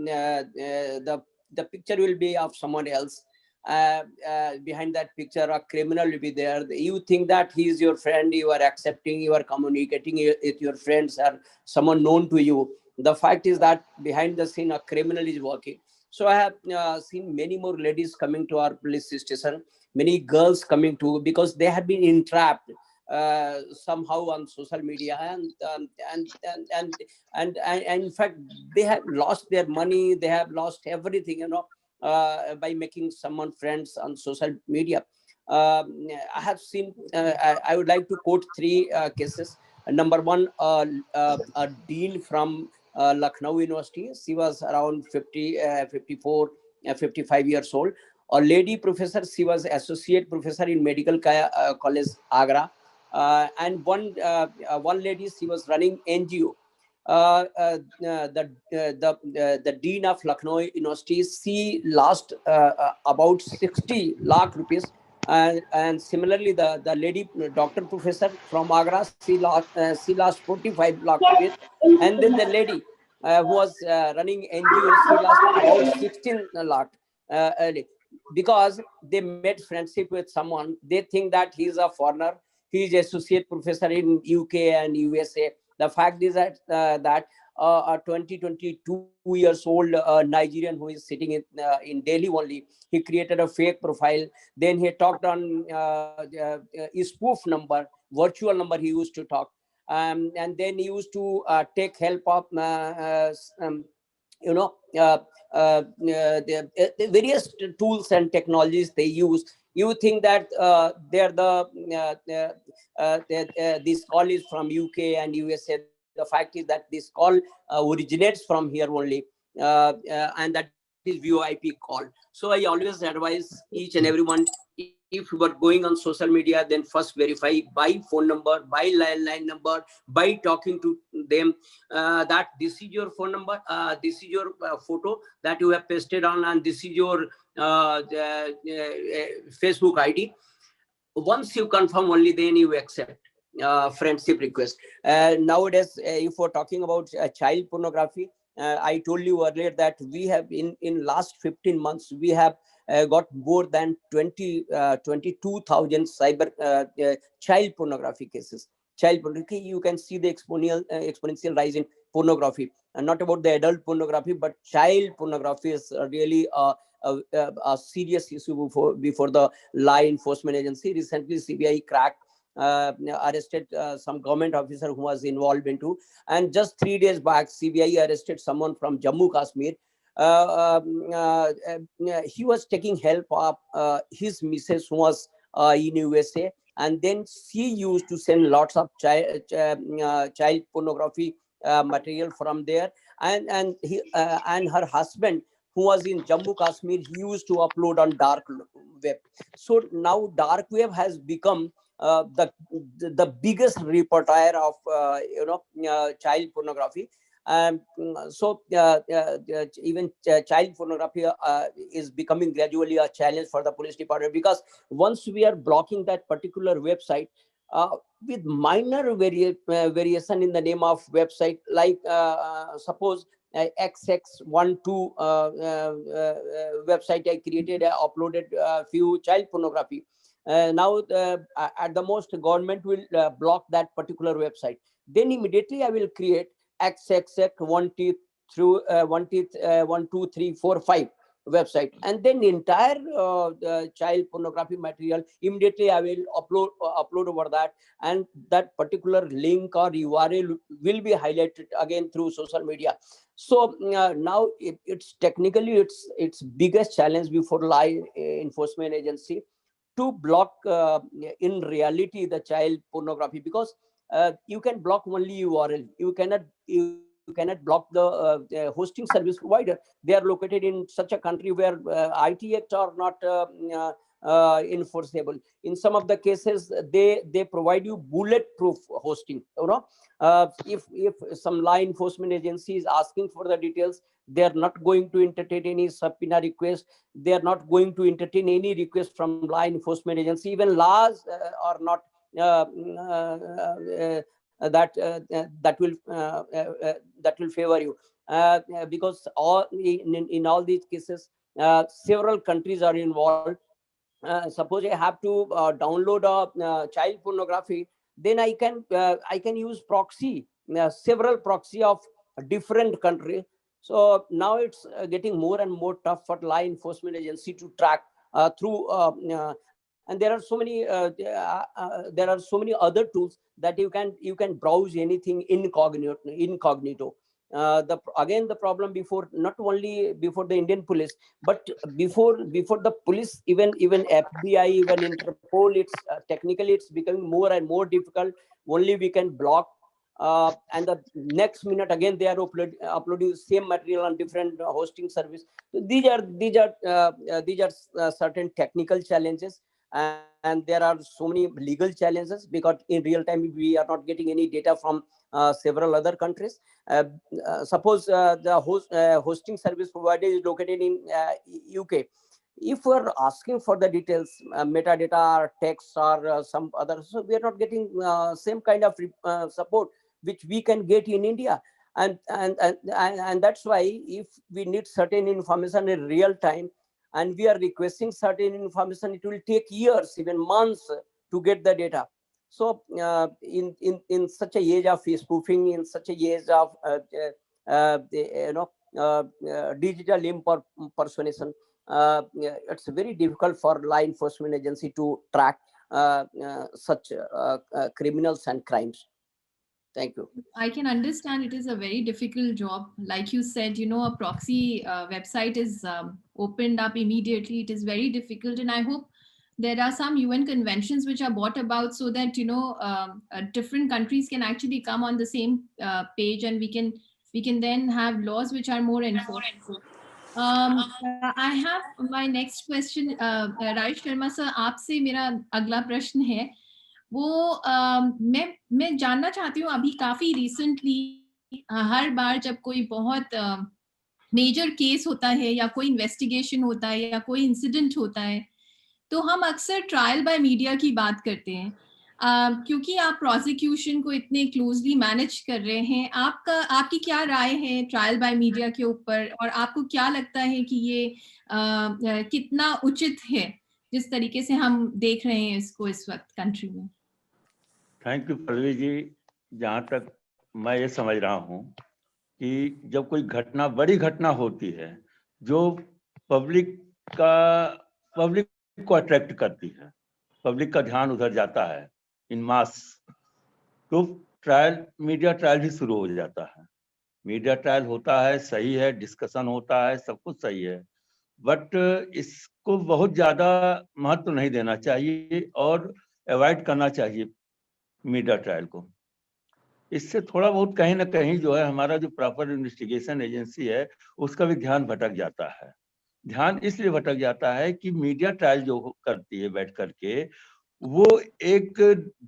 picture will be of someone else. Behind that picture, a criminal will be there. You think that he is your friend, you are accepting, you are communicating with your friends or someone known to you. The fact is that behind the scene, a criminal is working. So I have seen many more ladies coming to our police station, many girls coming to, because they have been entrapped somehow on social media, and in fact they have lost their money, they have lost everything, by making someone friends on social media. I have seen, I would like to quote 3 cases. Number one, a dean from Lucknow University. She was around 54, 55 years old. A lady professor, she was associate professor in Medical College, Agra. And one lady, she was running NGO. The dean of Lucknow University, she lost about 60 lakh rupees. And similarly, the lady doctor professor from Agra, she lost 45 lakh rupees. And then the lady who was running NGO, she lost about 16 lakh because they made friendship with someone. They think that he is a foreigner, he is associate professor in UK and USA. The fact is that a 22 years old Nigerian who is sitting in Delhi only, he created a fake profile. Then he talked on his spoof number, virtual number he used to talk. And then he used to take help of the various tools and technologies they use. You think that this call is from UK and USA. The fact is that this call originates from here only, and that is VoIP call. So I always advise each and everyone, if you are going on social media, then first verify by phone number, by landline number, by talking to them, that this is your phone number, this is your photo that you have pasted on, and this is your Facebook ID. Once you confirm, only then you accept friendship request. Nowadays, if we're talking about child pornography, I told you earlier that we have in last 15 months, we have got more than 22,000 cyber child pornography cases. Child pornography, you can see the exponential rise in pornography, and not about the adult pornography, but child pornography is really a serious issue before the law enforcement agency. Recently, CBI cracked, arrested some government officer who was involved into, and just 3 days back, CBI arrested someone from Jammu Kashmir. He was taking help of his missus who was in USA, and then she used to send lots of child pornography material from there, and her husband, who was in Jammu Kashmir, he used to upload on dark web. So now dark web has become the biggest repertoire of child pornography. So even child pornography is becoming gradually a challenge for the police department, because once we are blocking that particular website with minor variation in the name of website, like suppose XX12 website I created, I uploaded a few child pornography. Now at the most, government will block that particular website. Then immediately I will create XXX1 through 1 2 3 4 5 website, and then the entire child pornography material immediately I will upload over that, and that particular link or URL will be highlighted again through social media. So now it's technically its biggest challenge before law enforcement agency to block in reality the child pornography, because you can block only URL. You cannot block the hosting service provider. They are located in such a country where IT Act are not enforceable. In some of the cases, they provide you bulletproof hosting. If some law enforcement agency is asking for the details, they are not going to entertain any subpoena request. They are not going to entertain any request from law enforcement agency. Even laws are not that will favor you, because in all these cases several countries are involved. Suppose I have to download a child pornography, then I can use proxy, several proxy of different country. So now it's getting more and more tough for law enforcement agency to track through and there are so many other tools that you can browse anything incognito. Again, the problem before, not only before the Indian police, but before the police, even FBI, even Interpol, it's technically it's becoming more and more difficult. Only we can block, and the next minute again they are uploading the same material on different hosting service. So these are certain technical challenges, and there are so many legal challenges, because in real time we are not getting any data from several other countries. Suppose the hosting service provider is located in UK. If we're asking for the details, metadata or text or some other, so we are not getting same kind of support which we can get in India. And that's why if we need certain information in real time, and we are requesting certain information, it will take years, even months, to get the data. So in such a age of spoofing, in such a age of digital impersonation, it's very difficult for law enforcement agency to track such criminals and crimes. Thank you. I can understand it is a very difficult job. Like you said, a proxy website is opened up immediately. It is very difficult, and I hope there are some UN conventions which are brought about so that, you know, different countries can actually come on the same page, and we can then have laws which are more enforceable. I have my next question. Rajesh Sharma sir, आपसे मेरा अगला प्रश्न है वो मैं जानना चाहती हूँ, अभी काफी रिसेंटली हर बार जब कोई बहुत मेजर केस होता है या कोई इन्वेस्टिगेशन होता है या कोई इंसिडेंट होता है, तो हम अक्सर ट्रायल बाय मीडिया की बात करते हैं। क्योंकि आप प्रोसिक्यूशन को इतने क्लोजली मैनेज कर रहे हैं, आपकी क्या राय है ट्रायल बाय मीडिया के ऊपर, और आपको क्या लगता है कि ये कितना उचित है जिस तरीके से हम देख रहे हैं इसको इस वक्त कंट्री में? थैंक यू पल्लवी जी। जहाँ तक मैं ये समझ रहा हूँ कि जब कोई घटना, बड़ी घटना होती है जो पब्लिक को अट्रैक्ट करती है, पब्लिक का ध्यान उधर जाता है इन मास, तो मीडिया ट्रायल भी शुरू हो जाता है। मीडिया ट्रायल होता है, सही है, डिस्कशन होता है, सब कुछ सही है, बट इसको बहुत ज्यादा महत्व नहीं देना चाहिए और अवॉइड करना चाहिए मीडिया ट्रायल को। इससे थोड़ा बहुत कहीं ना कहीं जो है हमारा जो प्रॉपर इन्वेस्टिगेशन एजेंसी है उसका भी ध्यान भटक जाता है। ध्यान इसलिए भटक जाता है कि मीडिया ट्रायल जो करती है बैठ करके, वो एक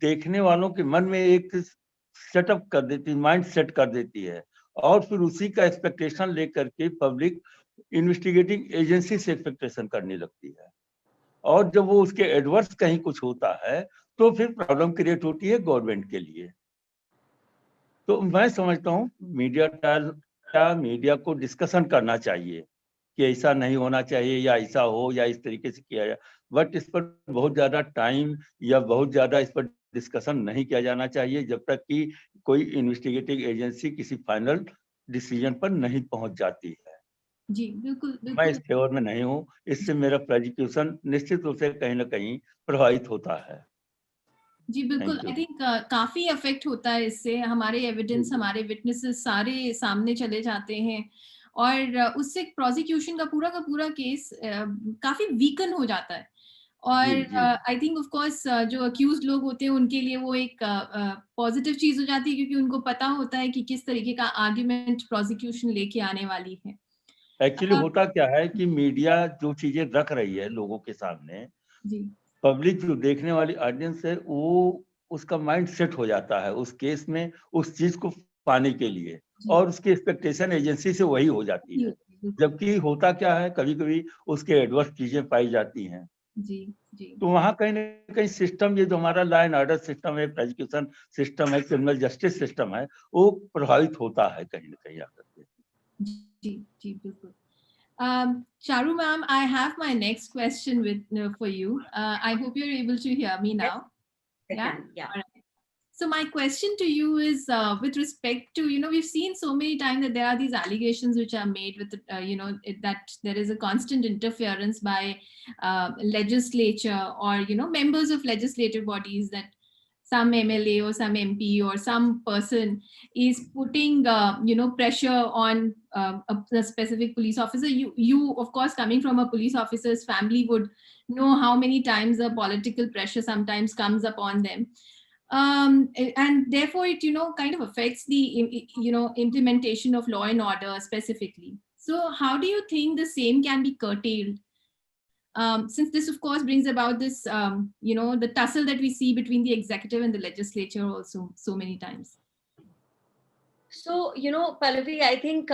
देखने वालों के मन में एक सेटअप कर देती है, माइंड सेट कर देती है, और फिर उसी का एक्सपेक्टेशन लेकर के पब्लिक इन्वेस्टिगेटिंग एजेंसी से एक्सपेक्टेशन करने लगती है, और जब वो उसके एडवर्स कहीं कुछ होता है तो फिर प्रॉब्लम क्रिएट होती है गवर्नमेंट के लिए। तो मैं समझता हूँ मीडिया ट्रायल का मीडिया को डिस्कशन करना चाहिए कि ऐसा नहीं होना चाहिए या ऐसा हो या इस तरीके से किया जाए, बट इस पर बहुत ज्यादा टाइम या बहुत ज्यादा इस पर डिस्कशन नहीं किया जाना चाहिए जब तक कि कोई इन्वेस्टिगेटिंग एजेंसी किसी फाइनल डिसीजन पर नहीं पहुंच जाती है। जी बिल्कुल, मैं इस फेवर में नहीं हूँ, इससे मेरा प्रोसिक्यूशन निश्चित रूप से कहीं ना कहीं प्रभावित होता है। जी बिल्कुल, आई थिंक काफी अफेक्ट होता है इससे, हमारे एविडेंस, हमारे विटनेसेस सारे सामने चले जाते हैं, और उससे प्रोसिक्यूशन का पूरा केस काफी वीकन हो जाता है। और आई थिंक ऑफ कोर्स जो अक्यूज्ड लोग होते हैं उनके लिए वो एक पॉजिटिव चीज हो जाती है, क्योंकि उनको पता होता है कि किस तरीके का आर्ग्यूमेंट प्रोसिक्यूशन लेके आने वाली है। एक्चुअली होता क्या है कि मीडिया जो चीजें रख रही है लोगों के सामने, जी, पब्लिक जो देखने वाली ऑडियंस है वो उसका माइंड सेट हो जाता है उस केस में, उस चीज को पाने के लिए, और उसकी एक्सपेक्टेशन एजेंसी से वही हो जाती है। जबकि होता क्या है, कभी कभी उसके एडवर्स चीजें पाई जाती हैं। जी जी, तो वहाँ कहीं ना कहीं सिस्टम, ये जो हमारा लॉ एंड ऑर्डर सिस्टम है, प्रोसिक्यूशन सिस्टम है, क्रिमिनल जस्टिस सिस्टम है, वो प्रभावित होता है कहीं ना कहीं आकर के। जी जी बिल्कुल। Charu ma'am, I have my next question for you. I hope you're able to hear me now. Yeah. Right. So my question to you is with respect to, we've seen so many times that there are these allegations which are made with, that there is a constant interference by legislature or, members of legislative bodies, that some MLA or some MP or some person is putting, pressure on a specific police officer. You, of course, coming from a police officer's family, would know how many times the political pressure sometimes comes upon them. And therefore, it, kind of affects the, implementation of law and order specifically. So how do you think the same can be curtailed? Since this, of course, brings about this, the tussle that we see between the executive and the legislature also so many times. So, Pallavi, I think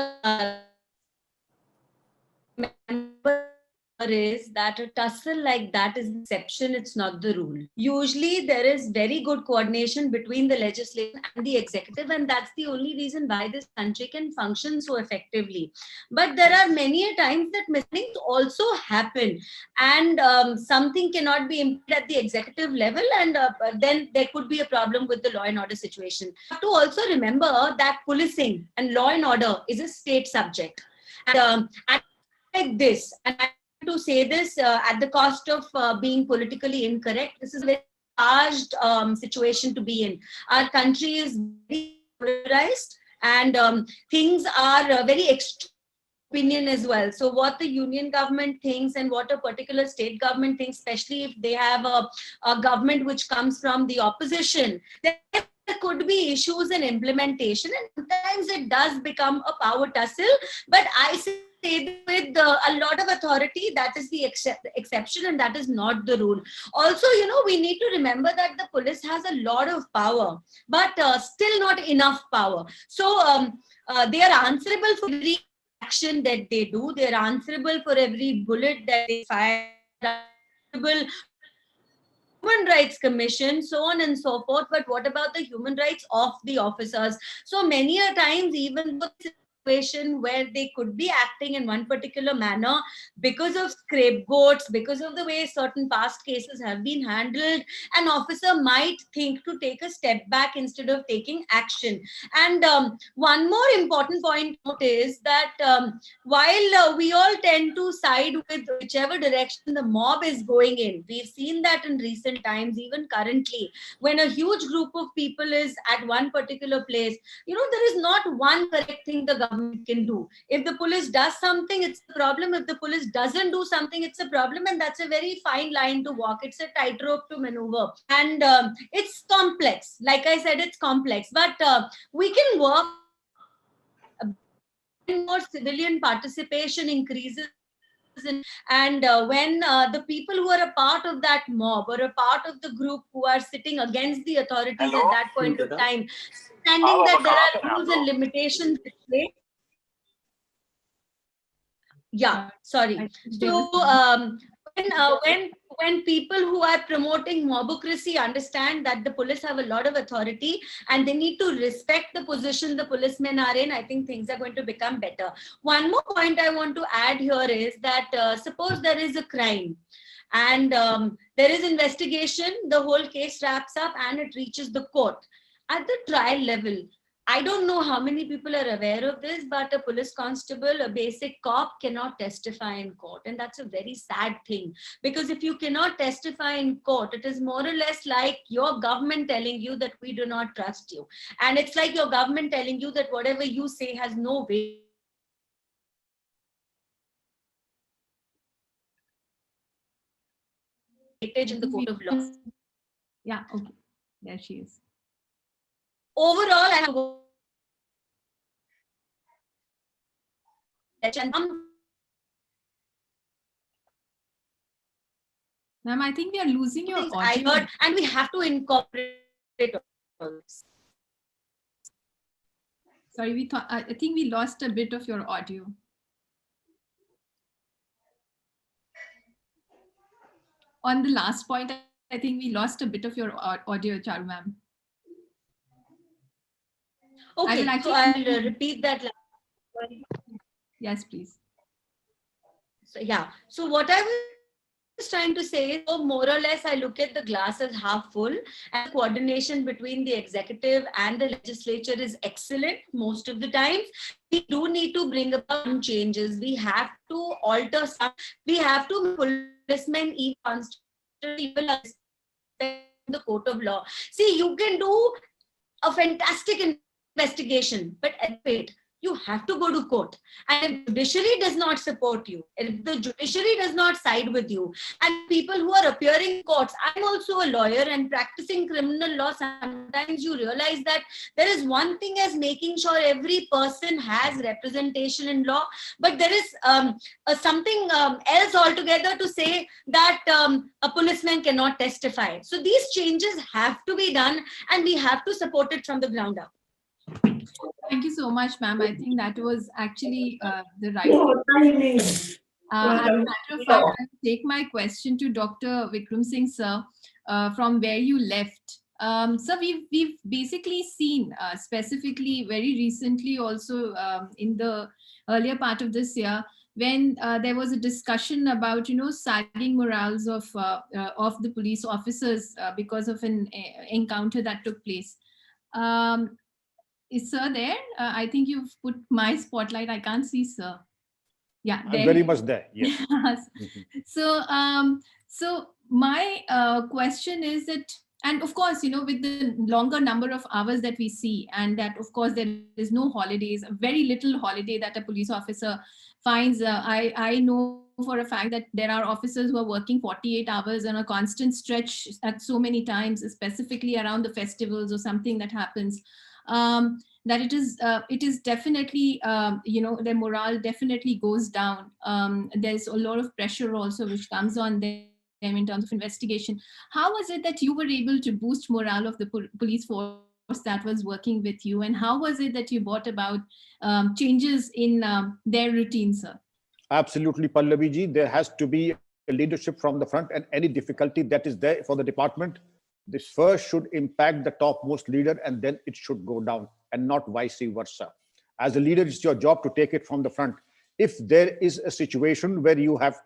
is that a tussle like that is the exception, it's not the rule. Usually there is very good coordination between the legislature and the executive, and that's the only reason why this country can function so effectively. But there are many times that mistakes also happen, and something cannot be implemented at the executive level, and then there could be a problem with the law and order situation. You have to also remember that policing and law and order is a state subject. And like this, and to say this at the cost of being politically incorrect, this is a very charged situation to be in. Our country is very polarized, and things are very extreme opinion as well. So what the union government thinks and what a particular state government thinks, especially if they have a government which comes from the opposition, there could be issues in implementation, and sometimes it does become a power tussle. But I say with a lot of authority, that is the exception and that is not the rule. Also, we need to remember that the police has a lot of power, but still not enough power. So they are answerable for every action that they do. They are answerable for every bullet that they fire. Human Rights Commission, so on and so forth. But what about the human rights of the officers? So many a times, even though situation where they could be acting in one particular manner because of scapegoats, because of the way certain past cases have been handled, an officer might think to take a step back instead of taking action. And one more important point is that while we all tend to side with whichever direction the mob is going in, we've seen that in recent times, even currently, when a huge group of people is at one particular place, there is not one correct thing the government can do. If the police does something, it's a problem. If the police doesn't do something, it's a problem. And that's a very fine line to walk. It's a tightrope to maneuver. And it's complex. Like I said, it's complex. But we can work. More civilian participation increases. And when the people who are a part of that mob or a part of the group who are sitting against the authorities at that point of time, understanding that there are rules and limitations in place. Yeah, sorry. So when people who are promoting mobocracy understand that the police have a lot of authority and they need to respect the position the policemen are in, I think things are going to become better. One more point I want to add here is that suppose there is a crime and there is investigation, the whole case wraps up and it reaches the court. At the trial level, I don't know how many people are aware of this, but a police constable, a basic cop cannot testify in court. And that's a very sad thing, because if you cannot testify in court, it is more or less like your government telling you that we do not trust you. And it's like your government telling you that whatever you say has no weight. In the court of law. Yeah, okay. There she is. Overall, I have Ma'am, I think we are losing your audio. I heard, and we have to incorporate all this. Sorry, I think we lost a bit of your audio. On the last point, I think we lost a bit of your audio, Charu ma'am. Okay, so I'll repeat that. Yes, please. So yeah, so what I was trying to say is, so more or less, I look at the glass as half full, and coordination between the executive and the legislature is excellent most of the time. We do need to bring about some changes. We have to alter some. We have to policemen even constantly the court of law. See, you can do a fantastic investigation, but wait, you have to go to court. And if the judiciary does not support you, if the judiciary does not side with you, and people who are appearing in courts, I'm also a lawyer and practicing criminal law, sometimes you realize that there is one thing as making sure every person has representation in law, but there is something else altogether to say that a policeman cannot testify. So these changes have to be done and we have to support it from the ground up. Thank you so much, ma'am. I think that was actually the right thing. As a matter of fact, I'll take my question to Dr. Vikram Singh, sir, from where you left. So we've basically seen, specifically very recently also in the earlier part of this year, when there was a discussion about, sagging morals of the police officers because of an encounter that took place. Is sir there? I think you've put my spotlight. I can't see sir. Yeah, I'm very much there. Yes. So, so my question is that, and of course, with the longer number of hours that we see, and that of course there is no holidays, very little holiday that a police officer fines. I know for a fact that there are officers who are working 48 hours on a constant stretch at so many times, specifically around the festivals or something that happens. That it is definitely, their morale definitely goes down. There's a lot of pressure also which comes on them in terms of investigation. How was it that you were able to boost morale of the police force that was working with you, and how was it that you brought about changes in their routine, sir? Absolutely, Pallavi ji. There has to be a leadership from the front, and any difficulty that is there for the department, this first should impact the topmost leader, and then it should go down, and not vice versa. As a leader, it's your job to take it from the front. If there is a situation where you have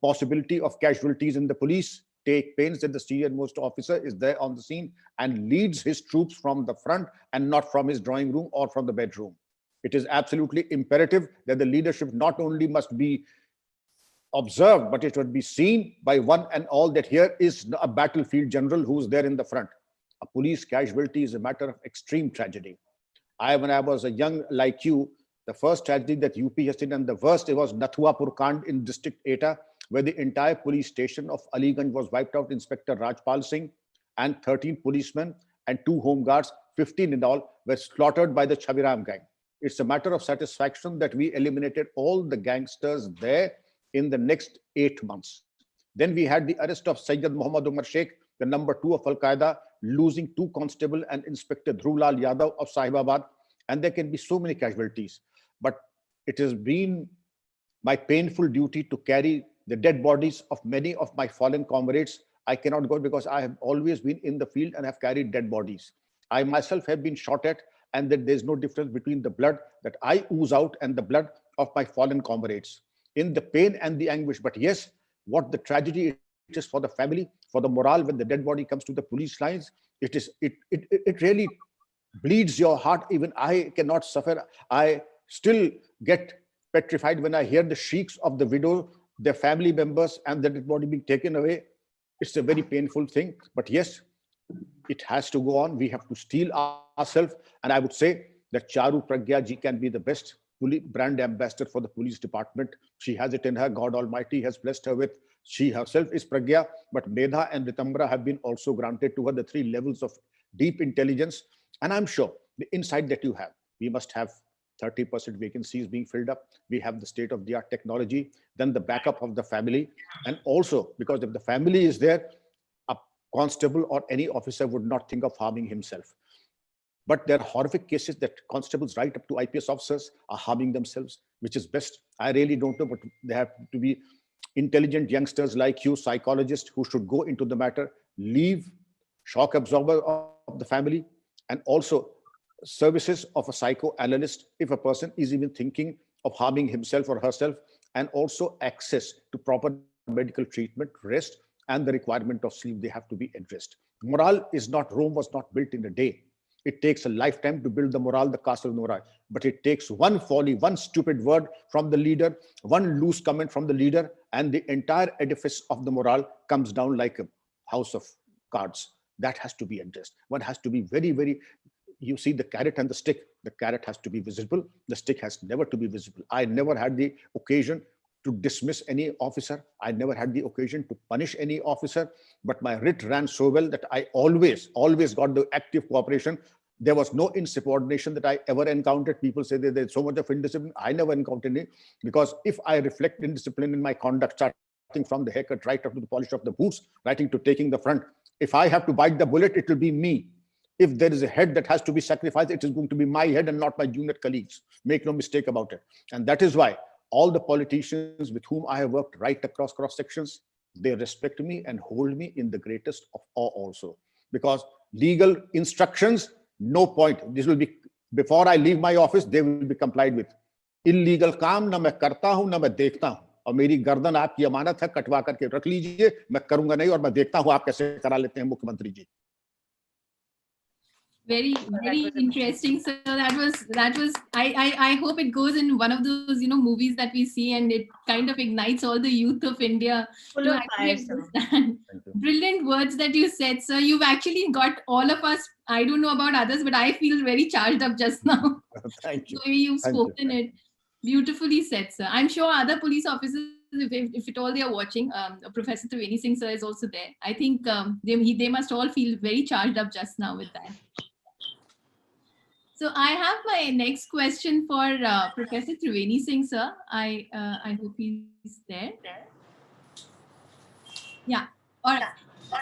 possibility of casualties in the police, take pains that the senior-most officer is there on the scene and leads his troops from the front and not from his drawing room or from the bedroom. It is absolutely imperative that the leadership not only must be observed, but it should be seen by one and all that here is a battlefield general who's there in the front. A police casualty is a matter of extreme tragedy. When I was a young like you, the first tragedy that UP has seen, and the worst, it was Nathuapur Kand in District Eta, where the entire police station of Aliganj was wiped out. Inspector Rajpal Singh and 13 policemen and 2 home guards, 15 in all, were slaughtered by the Chaviram gang. It's a matter of satisfaction that we eliminated all the gangsters there in the next 8 months. Then we had the arrest of Sayyid Muhammad Umar Sheikh, the number 2 of Al-Qaeda, losing 2 constable and Inspector Dhrulal Yadav of Sahibabad. And there can be so many casualties. But it has been my painful duty to carry the dead bodies of many of my fallen comrades. I cannot go because I have always been in the field and have carried dead bodies. I myself have been shot at, and that there's no difference between the blood that I ooze out and the blood of my fallen comrades in the pain and the anguish. But yes, what the tragedy it is for the family, for the morale when the dead body comes to the police lines, it really bleeds your heart. Even I cannot suffer. I still get petrified when I hear the shrieks of the widow, their family members, and the dead body being taken away. It's a very painful thing. But yes, it has to go on. We have to steel ourselves. And I would say that Charu Pragya ji can be the best brand ambassador for the police department. She has it in her. God Almighty has blessed her with. She herself is Pragya, but Medha and Ritambra have been also granted to her the 3 levels of deep intelligence. And I'm sure the insight that you have, we must have 30% vacancies being filled up. We have the state-of-the-art technology, then the backup of the family. And also, because if the family is there, a constable or any officer would not think of harming himself. But there are horrific cases that constables right up to IPS officers are harming themselves, which is best. I really don't know, but there have to be intelligent youngsters like you, psychologists, who should go into the matter, leave shock absorber of the family, and also services of a psychoanalyst if a person is even thinking of harming himself or herself, and also access to proper medical treatment, rest, and the requirement of sleep. They have to be addressed. Morale is not, Rome was not built in a day. It takes a lifetime to build the morale, the castle of Nora. But it takes one folly, one stupid word from the leader, one loose comment from the leader, and the entire edifice of the morale comes down like a house of cards. That has to be addressed. One has to be very, very, you see the carrot and the stick. The carrot has to be visible. The stick has never to be visible. I never had the occasion to dismiss any officer. I never had the occasion to punish any officer, but my writ ran so well that I always got the active cooperation. There was no insubordination that I ever encountered. People say that there's so much of indiscipline. I never encountered it, because if I reflect indiscipline in my conduct, starting from the haircut right up to the polish of the boots, right into taking the front, if I have to bite the bullet, it will be me. If there is a head that has to be sacrificed, it is going to be my head and not my junior colleagues. Make no mistake about it. And that is why all the politicians with whom I have worked right across cross sections, they respect me and hold me in the greatest of awe also. Because legal instructions, no point. This will be, before I leave my office, they will be complied with. Illegal काम ना मैं करता हूं ना मैं देखता हूं, और मेरी गर्दन आपकी अमानत है, कटवा करके रख लीजिए, मैं करूंगा नहीं, और मैं देखता हूं आप कैसे करा लेते हैं मुख्यमंत्री जी. Very interesting. So that was I hope it goes in one of those movies that we see, and it kind of ignites all the youth of India to actually understand. Brilliant words that you said, sir. You've actually got all of us, I don't know about others, but I feel very charged up just now. Thank you. The way you've spoken it. Beautifully said, sir. I'm sure other police officers, if at all they are watching, Professor Triveni Singh sir is also there. I think they must all feel very charged up just now with that. So I have my next question for Professor Triveni Singh sir. I hope he's there. Yeah. All right.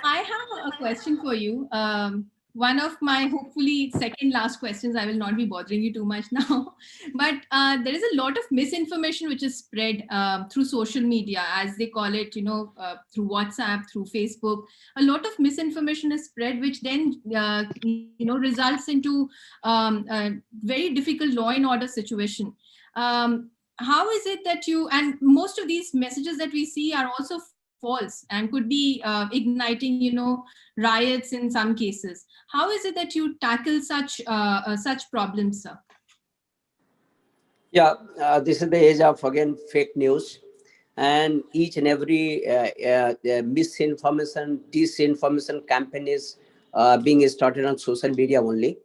I have a question for you. One of my hopefully second last questions. I will not be bothering you too much now, but there is a lot of misinformation which is spread through social media, as they call it, through WhatsApp, through Facebook. A lot of misinformation is spread, which then results into a very difficult law and order situation. How is it that and most of these messages that we see are also false and could be igniting, riots in some cases. How is it that you tackle such problems, sir? Yeah, this is the age of, again, fake news. And each and every misinformation, disinformation campaign is being started on social media only.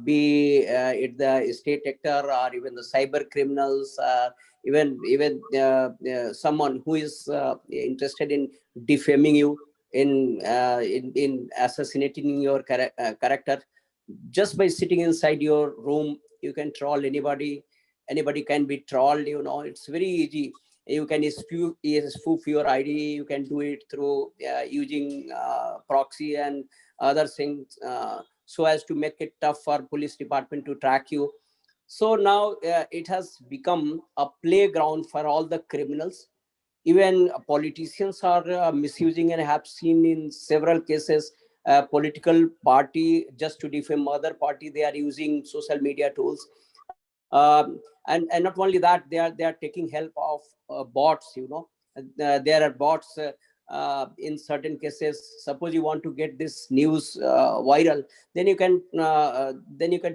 Be it the state actor or even the cyber criminals, even someone who is interested in defaming you, in assassinating your character. Just by sitting inside your room, you can troll anybody. Anybody can be trolled. It's very easy. You can spoof your ID. You can do it through using proxy and other things, so as to make it tough for police department to track you. So now it has become a playground for all the criminals. Even politicians are misusing, and have seen in several cases political party, just to defame other party, they are using social media tools. And not only that, they are taking help of bots. There are bots in certain cases. Suppose you want to get this news viral, then you can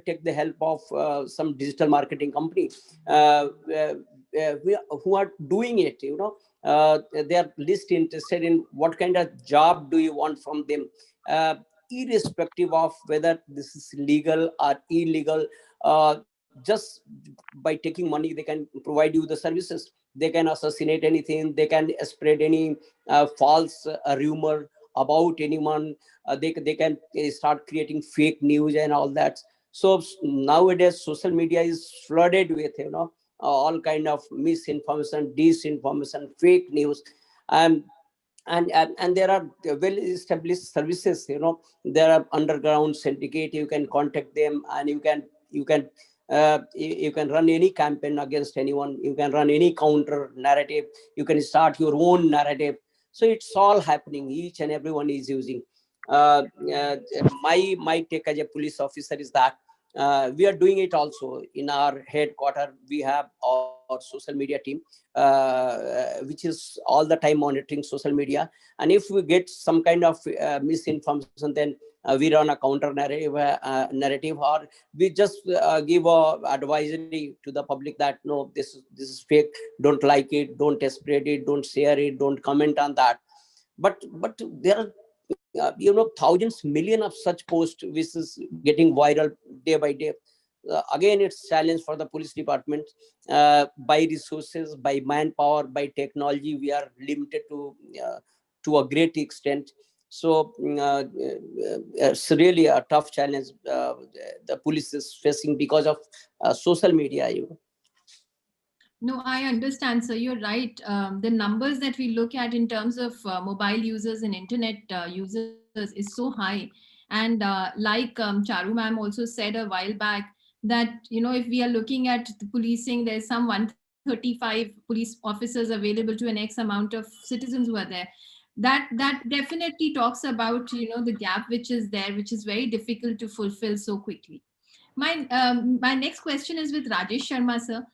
take the help of some digital marketing company who are doing it. They are least interested in what kind of job do you want from them, irrespective of whether this is legal or illegal. Just by taking money, they can provide you the services. They can assassinate anything. They can spread any false rumor about anyone. They can start creating fake news and all that. So nowadays social media is flooded with all kind of misinformation, disinformation, fake news. And there are well established services. There are underground syndicate. You can contact them, and you can run any campaign against anyone. You can run any counter narrative. You can start your own narrative. So it's all happening. Each and everyone is using. My take as a police officer is that we are doing it also in our headquarters. We have our social media team, which is all the time monitoring social media. And if we get some kind of misinformation, then we run a counter narrative, or we just give a advisory to the public that no, this is fake. Don't like it. Don't spread it. Don't share it. Don't comment on that. But there are thousands, millions of such posts which is getting viral day by day. Again, it's challenge for the police department. By resources, by manpower, by technology, we are limited to a great extent. So it's really a tough challenge the police is facing because of social media. No, I understand, sir. You're right. The numbers that we look at in terms of mobile users and internet users is so high. And like Charu ma'am also said a while back, that if we are looking at the policing, there's some 135 police officers available to an X amount of citizens who are there. That definitely talks about the gap which is there, which is very difficult to fulfill so quickly. My next question is with Rajesh Sharma sir.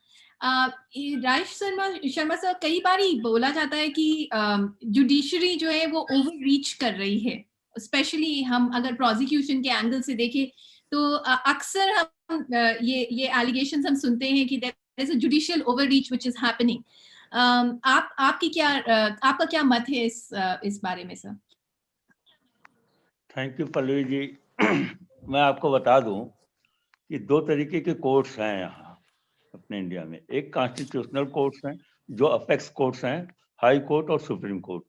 Rajesh Sharma sir, कई बार ही बोला जाता है कि judiciary जो है वो over reach कर रही है, स्पेशली हम अगर प्रोसिक्यूशन के एंगल से देखें तो अक्सर हम ये एलिगेशंस हम सुनते हैं कि there is a judicial overreach which is happening. आपका क्या मत है इस बारे में sir? Thank you Pallavi ji. मैं आपको बता दूं कि दो तरीके के कोर्ट्स हैं यहाँ. अपने इंडिया में। एक कॉन्स्टिट्यूशनल कोर्ट्स हैं जो अपेक्स कोर्ट्स हैं, हाई कोर्ट और सुप्रीम कोर्ट।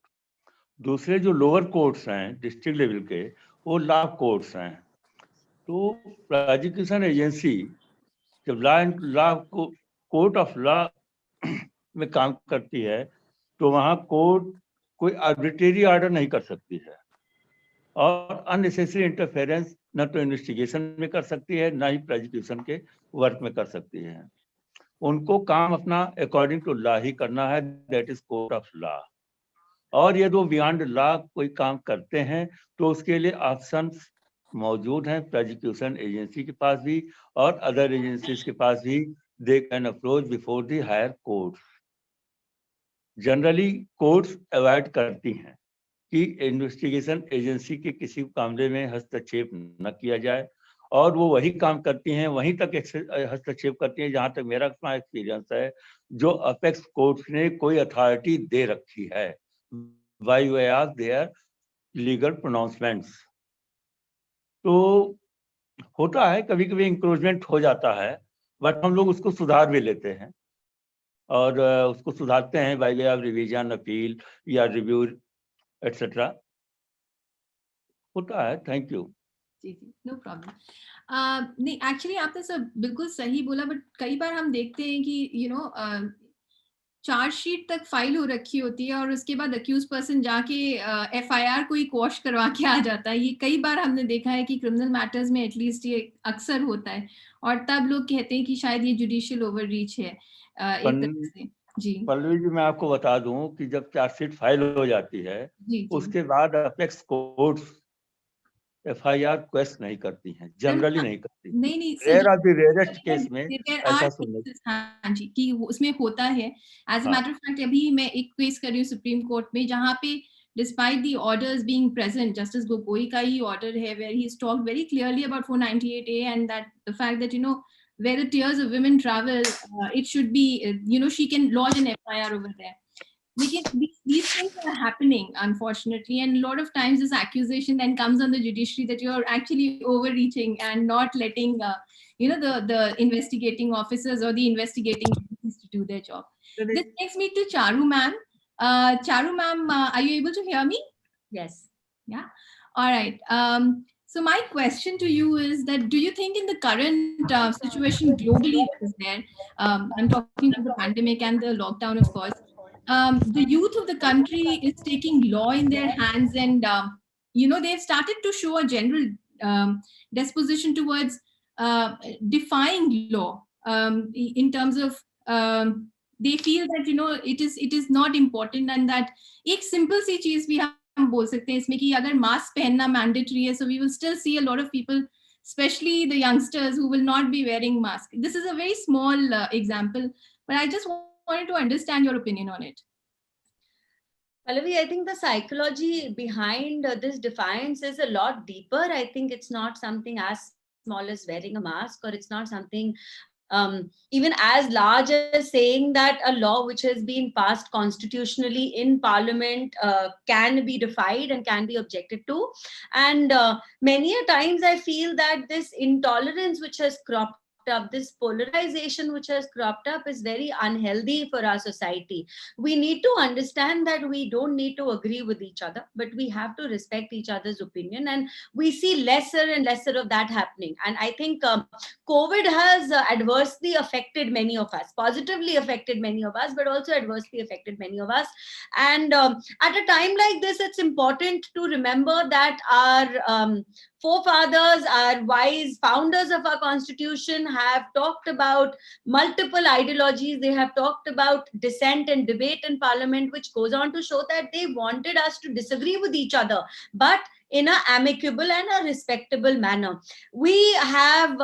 दूसरे जो लोअर कोर्ट्स हैं डिस्ट्रिक्ट लेवल के, वो लॉ कोर्ट्स हैं। तो प्रोसिक्यूशन एजेंसी जब लॉ कोर्ट ऑफ लॉ में काम करती है तो वहाँ कोर्ट कोई आर्बिट्रेरी ऑर्डर नहीं कर सकती है और अननेसेसरी इंटरफेरेंस न तो इन्वेस्टिगेशन में कर सकती है, ना ही प्रोसिक्यूशन के वर्क में कर सकती है। उनको काम अपना अकॉर्डिंग टू लॉ ही करना है, that is court of law. और ये दो बियॉन्ड लॉ कोई काम करते हैं तो उसके लिए ऑप्शंस मौजूद हैं प्रोसिक्यूशन एजेंसी के पास भी और अदर एजेंसीज के पास भी। They can approach before the higher courts. Generally courts avoid करती हैं कि इन्वेस्टिगेशन एजेंसी के किसी मामले में हस्तक्षेप न किया जाए और वो वही काम करती हैं, वहीं तक हस्तक्षेप करती हैं जहां तक मेरा एक्सपीरियंस है, जो अपेक्स कोर्ट्स ने कोई अथॉरिटी दे रखी है bye way of their legal pronouncements. तो होता है कभी कभी इंक्रोचमेंट हो जाता है, बट हम लोग उसको सुधार भी लेते हैं और उसको सुधारते हैं by way of revision, appeal या रिव्यू एटसेट्रा। होता है। Thank you. जी जी, नो प्रॉब्लम। नहीं, एक्चुअली आपने सब बिल्कुल सही बोला, बट कई बार हम देखते हैं कि चार्जशीट तक फाइल हो रखी होती है और उसके बाद अक्यूज पर्सन जाके एफआईआर कोई क्वॉश करवा के आ जाता है। ये कई बार हमने देखा है कि क्रिमिनल मैटर्स में एटलीस्ट ये अक्सर होता है और तब लोग कहते हैं कि शायद ये जुडिशियल ओवररीच है एक तरह से। जी पल्लवी जी, मैं आपको बता दूं कि जब चार्जशीट फाइल हो जाती है जी, उसके बाद अपेक्स कोर्ट्स एफआईआर क्वेश्चन नहीं करती हैं, जनरली नहीं करती। नहीं rare of the rarest case में ऐसा सुनने। हाँ जी, कि उसमें होता है। As a matter of fact अभी मैं एक केस कर रही हूँ सुप्रीम कोर्ट में, जहाँ पे despite the orders being present, justice Gogoi का ही ऑर्डर है where he talked very clearly about 498A and that the fact that where the tears of women travel, it should be, she can lodge an FIR over there. These things are happening, unfortunately, and a lot of times this accusation then comes on the judiciary that you're actually overreaching and not letting, the investigating officers or the investigating agencies to do their job. This takes me to Charu ma'am. Charu ma'am, are you able to hear me? Yes. Yeah. All right. So my question to you is that do you think in the current situation globally that is there, I'm talking to the pandemic and the lockdown, of course, the youth of the country is taking law in their hands and, they've started to show a general disposition towards defying law in terms of they feel that, it is not important and that एक simple सी चीज भी हम बोल सकते हैं इसमें कि अगर मास्क पहनना मैंडेटरी है, so we will still see a lot of people, especially the youngsters, who will not be wearing mask. This is a very small example, but I just wanted to understand your opinion on it. Pallavi, I think the psychology behind this defiance is a lot deeper. I think it's not something as small as wearing a mask, or it's not something even as large as saying that a law which has been passed constitutionally in parliament can be defied and can be objected to. And many a times I feel that this intolerance which has cropped up, this polarization which has cropped up, is very unhealthy for our society. We need to understand that we don't need to agree with each other, but we have to respect each other's opinion, and we see lesser and lesser of that happening. And I think COVID has adversely affected many of us, positively affected many of us, but also adversely affected many of us. And at a time like this, it's important to remember that our forefathers, our wise founders of our constitution, have talked about multiple ideologies. They have talked about dissent and debate in parliament, which goes on to show that they wanted us to disagree with each other, but in an amicable and a respectable manner. We have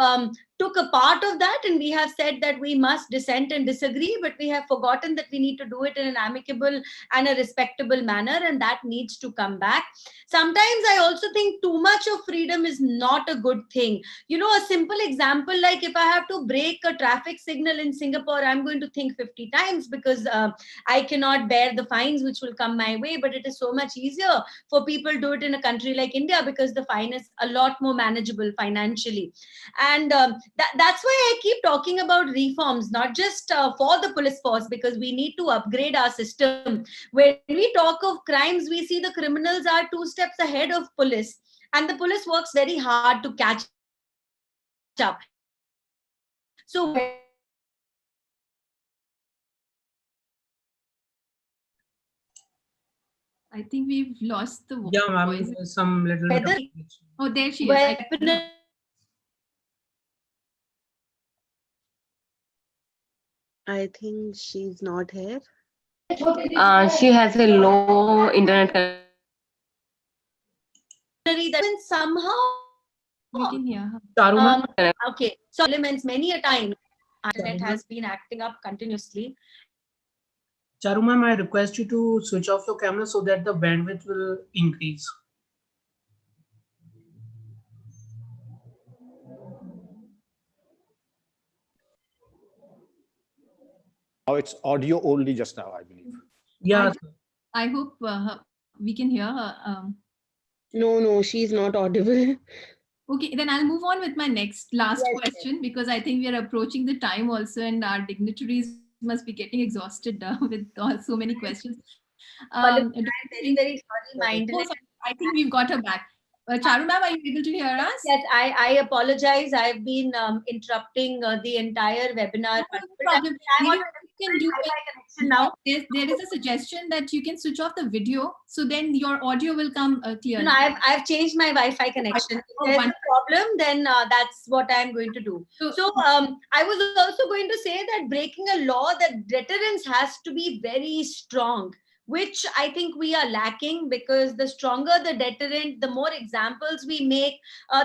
took a part of that, and we have said that we must dissent and disagree, but we have forgotten that we need to do it in an amicable and a respectable manner, and that needs to come back. Sometimes I also think too much of freedom is not a good thing. A simple example, like if I have to break a traffic signal in Singapore, I'm going to think 50 times because I cannot bear the fines which will come my way, but it is so much easier for people to do it in a country like India because the fine is a lot more manageable financially. And that's why I keep talking about reforms, not just for the police force, because we need to upgrade our system. When we talk of crimes, we see the criminals are 2 steps ahead of police, and the police works very hard to catch up. So I think we've lost the voice. Yeah, ma'am, some little bit of connection. Oh, there she is. I think she's not here. She has a low internet connection. That somehow we can hear her. Okay, so elements many a time internet has been acting up continuously. Charu ma'am, I request you to switch off your camera so that the bandwidth will increase. Now it's audio only just now, I believe. Yeah. I hope we can hear her. No, she's not audible. Okay, then I'll move on with my last question, because I think we are approaching the time also, and our dignitaries must be getting exhausted with so many questions. I'm very, very sorry. I think we've got her back. Charu ma'am, are you able to hear us? Yes, I apologize. I've been interrupting the entire webinar. No problem. Now there is a suggestion that you can switch off the video, so then your audio will come clear. No, I've changed my Wi-Fi connection. If there's a problem, then that's what I'm going to do. So I was also going to say that breaking a law, that deterrence has to be very strong, which I think we are lacking, because the stronger the deterrent, the more examples we make,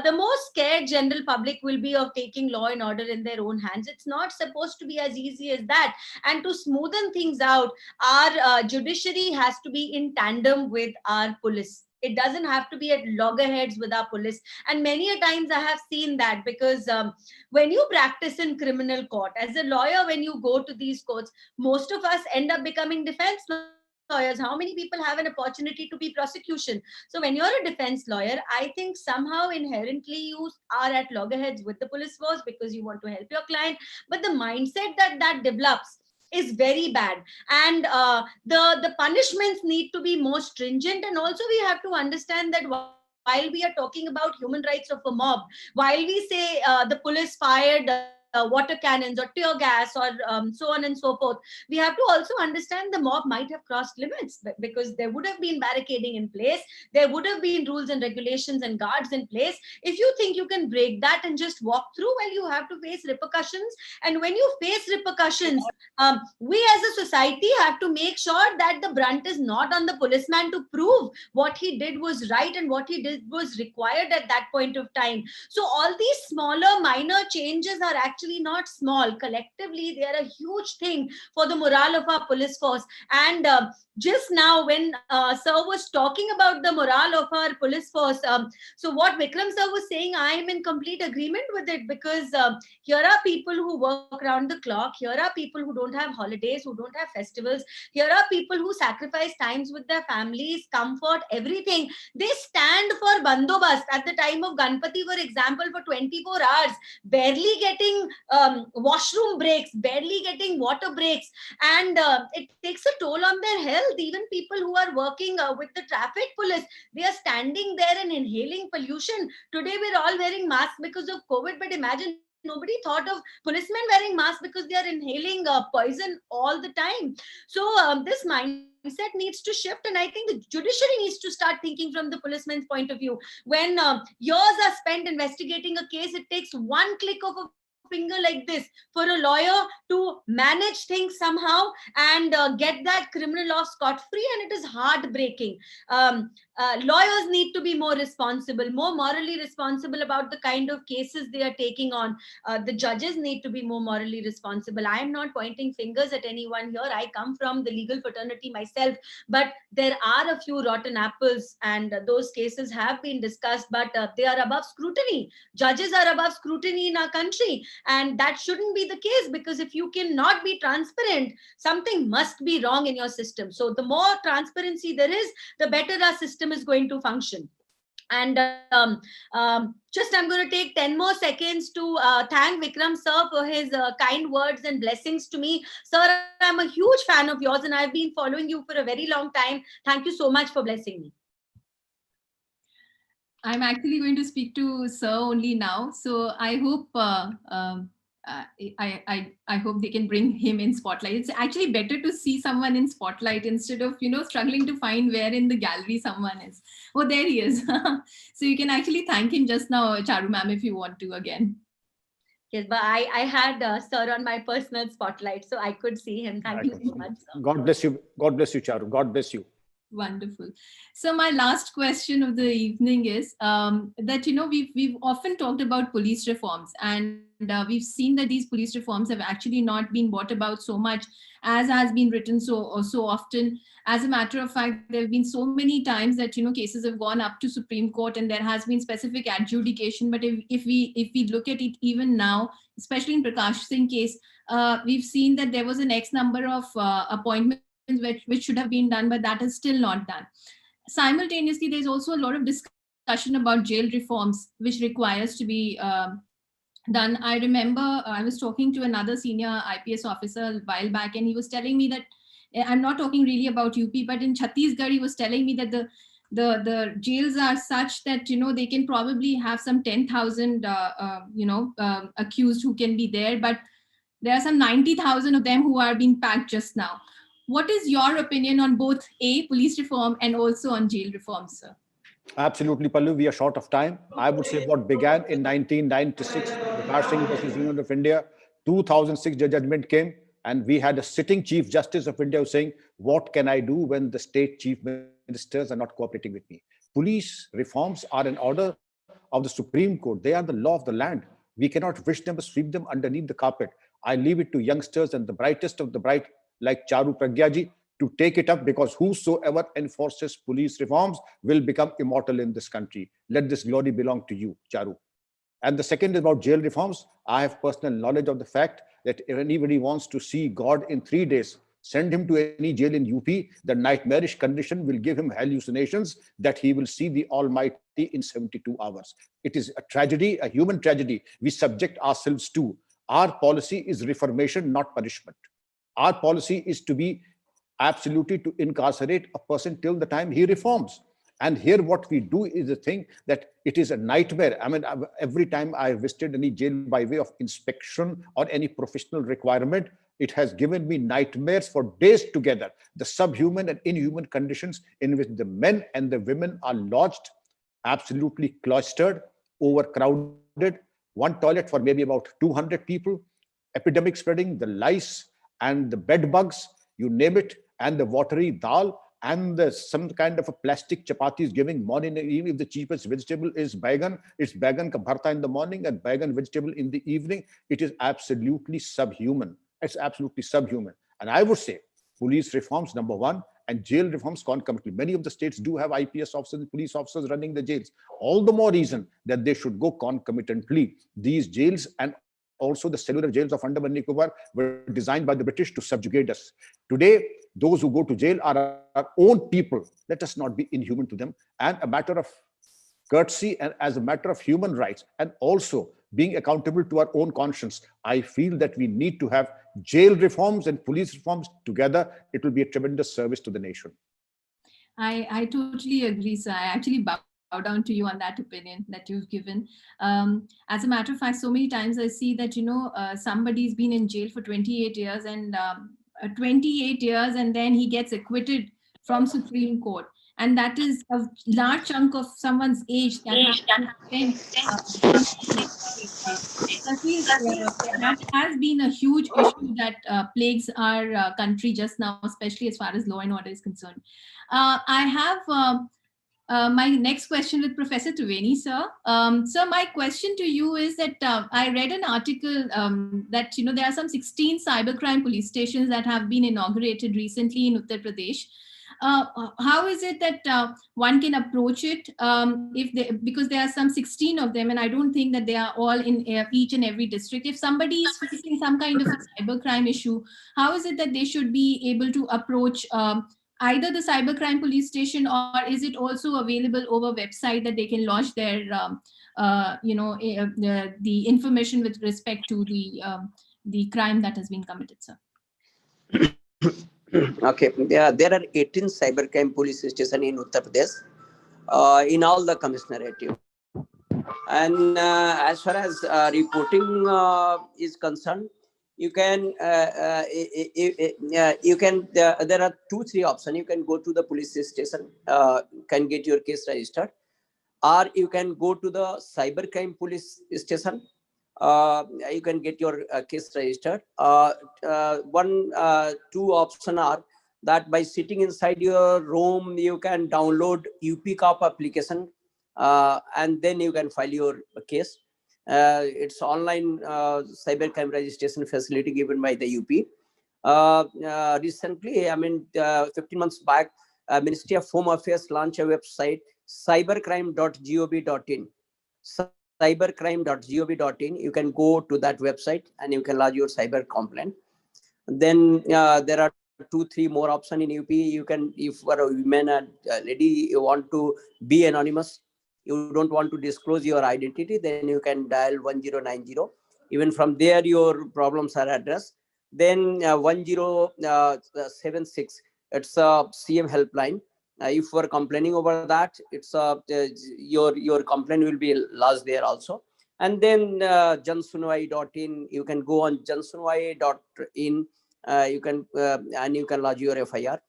the more scared general public will be of taking law and order in their own hands. It's not supposed to be as easy as that. And to smoothen things out, our judiciary has to be in tandem with our police. It doesn't have to be at loggerheads with our police. And many a times I have seen that, because when you practice in criminal court, as a lawyer, when you go to these courts, most of us end up becoming defense lawyers. How many people have an opportunity to be prosecution? So when you're a defense lawyer, I think somehow inherently you are at loggerheads with the police force because you want to help your client. But the mindset that develops is very bad, and the punishments need to be more stringent. And also we have to understand that while we are talking about human rights of a mob, while we say the police fired water cannons or tear gas or so on and so forth, we have to also understand the mob might have crossed limits, because there would have been barricading in place, there would have been rules and regulations and guards in place. If you think you can break that and just walk through, well, you have to face repercussions. And when you face repercussions, we as a society have to make sure that the brunt is not on the policeman to prove what he did was right and what he did was required at that point of time. So all these smaller minor changes are actually not small. Collectively, they are a huge thing for the morale of our police force. And just now when sir was talking about the morale of our police force, so what Vikram sir was saying, I am in complete agreement with it, because here are people who work around the clock, here are people who don't have holidays, who don't have festivals, here are people who sacrifice times with their families, comfort, everything. They stand for bandobast at the time of Ganpati, for example, for 24 hours, barely getting washroom breaks, barely getting water breaks, and it takes a toll on their health. Even people who are working with the traffic police, they are standing there and inhaling pollution. Today we're all wearing masks because of COVID, but imagine, nobody thought of policemen wearing masks because they are inhaling poison all the time. So this mindset needs to shift, and I think the judiciary needs to start thinking from the policeman's point of view. When years are spent investigating a case, it takes one click of a finger like this for a lawyer to manage things somehow and get that criminal law scot-free, and it is heartbreaking. Lawyers need to be more responsible, more morally responsible about the kind of cases they are taking on. The judges need to be more morally responsible. I am not pointing fingers at anyone here. I come from the legal fraternity myself, but there are a few rotten apples, and those cases have been discussed, but they are above scrutiny. Judges are above scrutiny in our country. And that shouldn't be the case, because if you cannot be transparent, something must be wrong in your system. So the more transparency there is, the better our system is going to function. And just I'm going to take 10 more seconds to thank Vikram sir for his kind words and blessings to me. Sir, I'm a huge fan of yours and I've been following you for a very long time. Thank you so much for blessing me. I'm actually going to speak to Sir only now. So I hope I hope they can bring him in spotlight. It's actually better to see someone in spotlight instead of, you know, struggling to find where in the gallery someone is. Oh, there he is. So you can actually thank him just now, Charu ma'am, if you want to again. Yes, but I had sir on my personal spotlight, so I could see him. Thank you so much, sir. God bless you. God bless you, Charu. God bless you. Wonderful. So my last question of the evening is that, you know, we've often talked about police reforms, and we've seen that these police reforms have actually not been brought about so much as has been written so often. As a matter of fact, there have been so many times that, you know, cases have gone up to Supreme Court and there has been specific adjudication. But if we look at it even now, especially in Prakash Singh case, we've seen that there was an X number of appointments which should have been done, but that is still not done. Simultaneously, there's also a lot of discussion about jail reforms, which requires to be done. I remember I was talking to another senior IPS officer a while back, and he was telling me that, I'm not talking really about UP, but in Chhattisgarh, he was telling me that the jails are such that, you know, they can probably have some 10,000 accused who can be there, but there are some 90,000 of them who are being packed just now. What is your opinion on both police reform and also on jail reform, sir? Absolutely, Pallu. We are short of time. I would say what began in 1996, Prakash Singh versus Union of India, 2006 judgment came, and we had a sitting Chief Justice of India saying, what can I do when the state chief ministers are not cooperating with me? Police reforms are an order of the Supreme Court. They are the law of the land. We cannot wish them or sweep them underneath the carpet. I leave it to youngsters and the brightest of the bright, like Charu Pragyaji, to take it up, because whosoever enforces police reforms will become immortal in this country. Let this glory belong to you, Charu. And the second is about jail reforms. I have personal knowledge of the fact that if anybody wants to see God in 3 days, send him to any jail in UP. The nightmarish condition will give him hallucinations that he will see the Almighty in 72 hours. It is a tragedy, a human tragedy we subject ourselves to. Our policy is reformation, not punishment. Our policy is to be absolutely to incarcerate a person till the time he reforms. And here what we do is the thing that it is a nightmare. I mean, every time I visited any jail by way of inspection or any professional requirement, it has given me nightmares for days together. The subhuman and inhuman conditions in which the men and the women are lodged, absolutely cloistered, overcrowded, one toilet for maybe about 200 people, epidemic spreading, the lice and the bed bugs, you name it, and the watery dal, and some kind of a plastic chapatis giving morning and evening. If the cheapest vegetable is baigan, it's baigan ka bharta in the morning and baigan vegetable in the evening. It is absolutely subhuman. It's absolutely subhuman. And I would say police reforms, number one, and jail reforms concomitantly. Many of the states do have IPS officers and police officers running the jails. All the more reason that they should go concomitantly. These jails and also the cellular jails of Andaman and Nicobar were designed by the British to subjugate us. Today, those who go to jail are our own people. Let us not be inhuman to them. And a matter of courtesy and as a matter of human rights, and also being accountable to our own conscience, I feel that we need to have jail reforms and police reforms together. It will be a tremendous service to the nation. I totally agree, sir. I actually bow down to you on that opinion that you've given. As a matter of fact, so many times I see that, you know, somebody's been in jail for 28 years and 28 years and then he gets acquitted from Supreme Court. And that is a large chunk of someone's age that has been a huge issue that plagues our country just now, especially as far as law and order is concerned. I have my next question with Professor Triveni, sir. Sir, my question to you is that I read an article that, you know, there are some 16 cybercrime police stations that have been inaugurated recently in Uttar Pradesh. How is it that one can approach it because there are some 16 of them, and I don't think that they are all in each and every district. If somebody is facing some kind of a cybercrime issue, how is it that they should be able to approach either the cybercrime police station, or is it also available over website that they can lodge their the information with respect to the crime that has been committed, sir? Okay, there are 18 cybercrime police stations in Uttar Pradesh, in all the commissionerate. And as far as reporting is concerned, you can there are 2-3 options. You can go to the police station, can get your case registered, or you can go to the cybercrime police station. You can get your case registered. 2 options are that by sitting inside your room, you can download UP Cop application, and then you can file your case. It's online cybercrime registration facility given by the UP. Recently, 15 months back, Ministry of Home Affairs launched a website, cybercrime.gov.in. cybercrime.gov.in. You can go to that website and you can lodge your cyber complaint. Then there are 2-3 more options in UP. You can, if you are a woman and lady, you want to be anonymous, you don't want to disclose your identity, then you can dial 1090. Even from there, your problems are addressed. Then 1076, it's a CM helpline. If you are complaining over that, it's your complaint will be lodged there also. And then jansunwai.in, you can go on jansunwai.in, you can and you can lodge your FIR.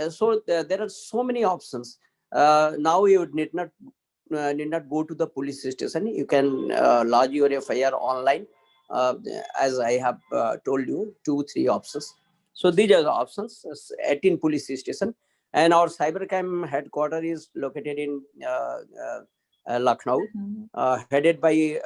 So there are so many options. Now you need not go to the police station. You can lodge your FIR online, as I have told you, 2-3 options. So these are the options. 18 police station, and our cybercrime headquarters is located in Lucknow, headed by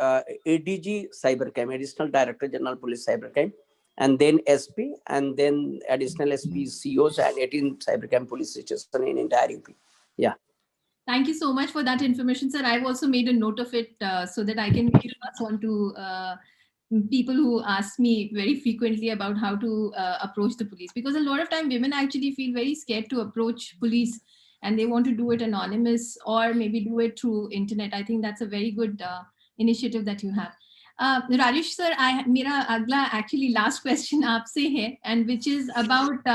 ADG Cybercrime, Additional Director General Police Cybercrime, and then SP, and then additional SP COs, and 18 cybercrime police stations in entire UP. Yeah. Thank you so much for that information, sir. I've also made a note of it so that I can pass on to people who ask me very frequently about how to approach the police, because a lot of time women actually feel very scared to approach police, and they want to do it anonymous or maybe do it through internet. I think that's a very good initiative that you have. Rajesh sir, मेरा अगला actually last question आपसे है, and which is about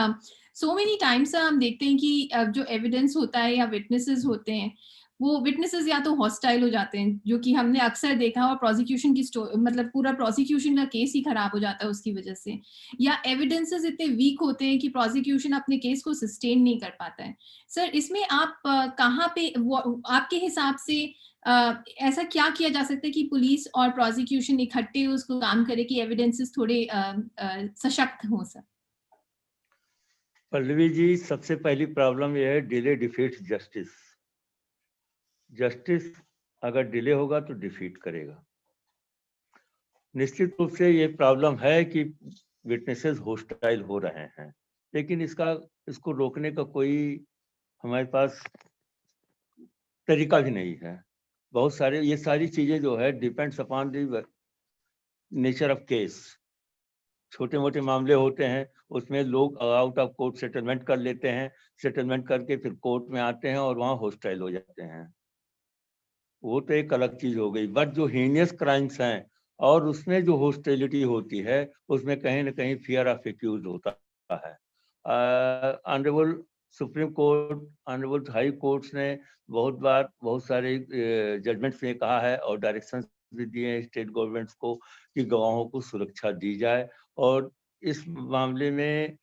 so many times हम देखते हैं कि जो evidence होता है या witnesses होते हैं, वो witnesses या तो hostile हो जाते हैं, जो कि हमने अक्सर देखा, और prosecution की मतलब पूरा prosecution का case ही खराब हो जाता है उसकी वजह से, या evidences इतने weak होते हैं कि prosecution अपने case को sustain नहीं कर पाता है. सर, इसमें आप कहाँ पे आपके हिसाब से ऐसा क्या किया जा सकता है कि पुलिस और prosecution इकट्ठे उसको काम करे कि evidences थोड़े सशक्त हों सर? पल्लवी जी, सबसे पहली प्रॉब्लम यह है डिले डिफीट जस्टिस. जस्टिस अगर डिले होगा तो डिफीट करेगा. निश्चित रूप से ये प्रॉब्लम है कि विटनेसेस होस्टाइल हो रहे हैं, लेकिन इसको रोकने का कोई हमारे पास तरीका भी नहीं है. बहुत सारे ये सारी चीजें जो है depends upon the nature of case. छोटे मोटे मामले होते हैं, उसमें लोग आउट ऑफ कोर्ट सेटलमेंट कर लेते हैं, सेटलमेंट करके फिर कोर्ट में आते हैं और वहाँ होस्टाइल हो जाते हैं. वो तो एक अलग चीज हो गई. बट जो हीनियस क्राइम्स हैं और उसमें जो होस्टिलिटी होती है, उसमें कहीं ना कहीं फियर ऑफ एक्यूज होता है. Honourable supreme court, honourable high courts ने बहुत बार बहुत सारे जजमेंट्स में कहा है और डायरेक्शंस भी दिए हैं स्टेट गवर्नमेंट्स को कि गवाहों को सुरक्षा दी जाए, और इस मामले में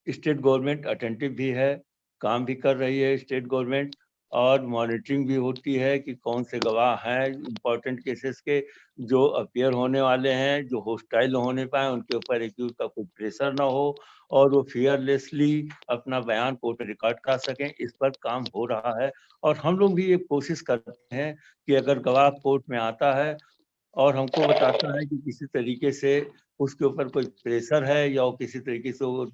स्टेट गवर्नमेंट अटेंटिव भी है, काम भी कर रही है स्टेट गवर्नमेंट, और मॉनिटरिंग भी होती है कि कौन से गवाह हैं इम्पोर्टेंट केसेस के जो अपीयर होने वाले हैं, जो होस्टाइल होने पाए, उनके ऊपर एक्यूज का कोई प्रेशर ना हो और वो फियरलेसली अपना बयान कोर्ट में रिकॉर्ड कर सकें. इस पर काम हो रहा है, और हम लोग भी ये कोशिश करते हैं कि अगर गवाह कोर्ट में आता है और हमको बताता है कि किसी तरीके से उसके ऊपर कोई प्रेशर है या वो किसी तरीके से वो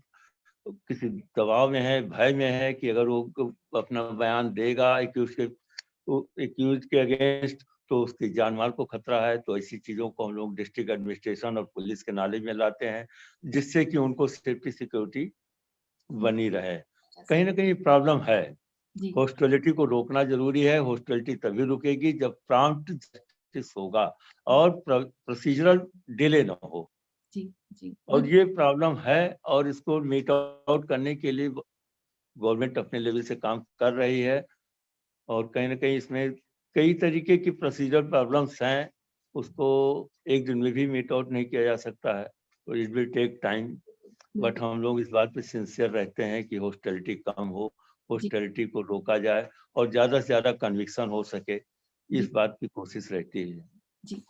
किसी दबाव में है, भय में है कि अगर वो अपना बयान देगा एक्यूज के अगेंस्ट तो उसकी जान माल को खतरा है, तो ऐसी चीज़ों को हम लोग डिस्ट्रिक्ट एडमिनिस्ट्रेशन और पुलिस के नॉलेज में लाते हैं, जिससे कि उनको सेफ्टी सिक्योरिटी बनी रहे। कहीं ना कहीं प्रॉब्लम है। जी हॉस्टिलिटी को रोकना जरूरी है। हॉस्टिलिटी तभी रुकेगी जब प्रॉम्प्ट जस्टिस होगा और प्रोसीजरल डिले ना हो। जी जी और ये प्रॉब्लम है और इसको मीट आउट करने के लिए गवर्नमेंट अपने लेवल से काम कर रही है। और कहीं ना कहीं इसमें कई तरीके की प्रोसीजर प्रॉब्लम्स हैं, उसको एक दिन में भी मीट आउट नहीं किया जा सकता है, तो it will take time. But हम लोग इस बात पे सिंसियर रहते हैं कि हॉस्टिलिटी कम हो, हॉस्टिलिटी को रोका जाए और ज्यादा से ज्यादा कन्विक्शन हो सके, इस बात की कोशिश रहती है। जी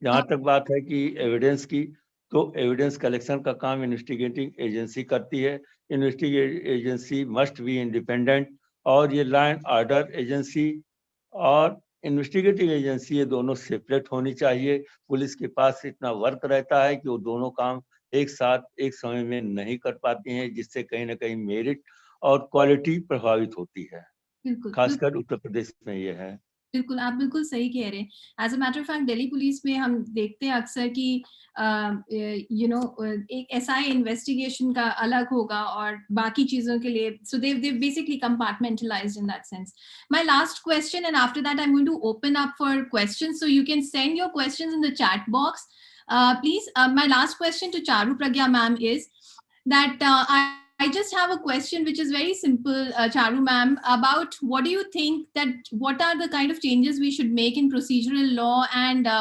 जहाँ तक बात है कि एविडेंस की, तो एविडेंस कलेक्शन का काम इन्वेस्टिगेटिंग एजेंसी करती है। Investigating agency must be independent, और ये लॉ एंड ऑर्डर एजेंसी और इन्वेस्टिगेटिंग एजेंसी ये दोनों सेपरेट होनी चाहिए। पुलिस के पास इतना वर्क रहता है कि वो दोनों काम एक साथ एक समय में नहीं कर पाती हैं, जिससे कहीं ना कहीं मेरिट और क्वालिटी प्रभावित होती है। बिल्कुल खासकर उत्तर प्रदेश में ये है। बिल्कुल, आप बिल्कुल सही कह रहे हैं। As a matter of fact Delhi police में हम देखते हैं अक्सर कि एक एसआई इन्वेस्टिगेशन का अलग होगा और बाकी चीजों के लिए, so they basically compartmentalised in that sense. My last question, and after that I am going to open up for questions, so you can send your questions in the chat box. Please, my last question to Charu Pragya ma'am is that I just have a question which is very simple, Charu ma'am, about what do you think that what are the kind of changes we should make in procedural law and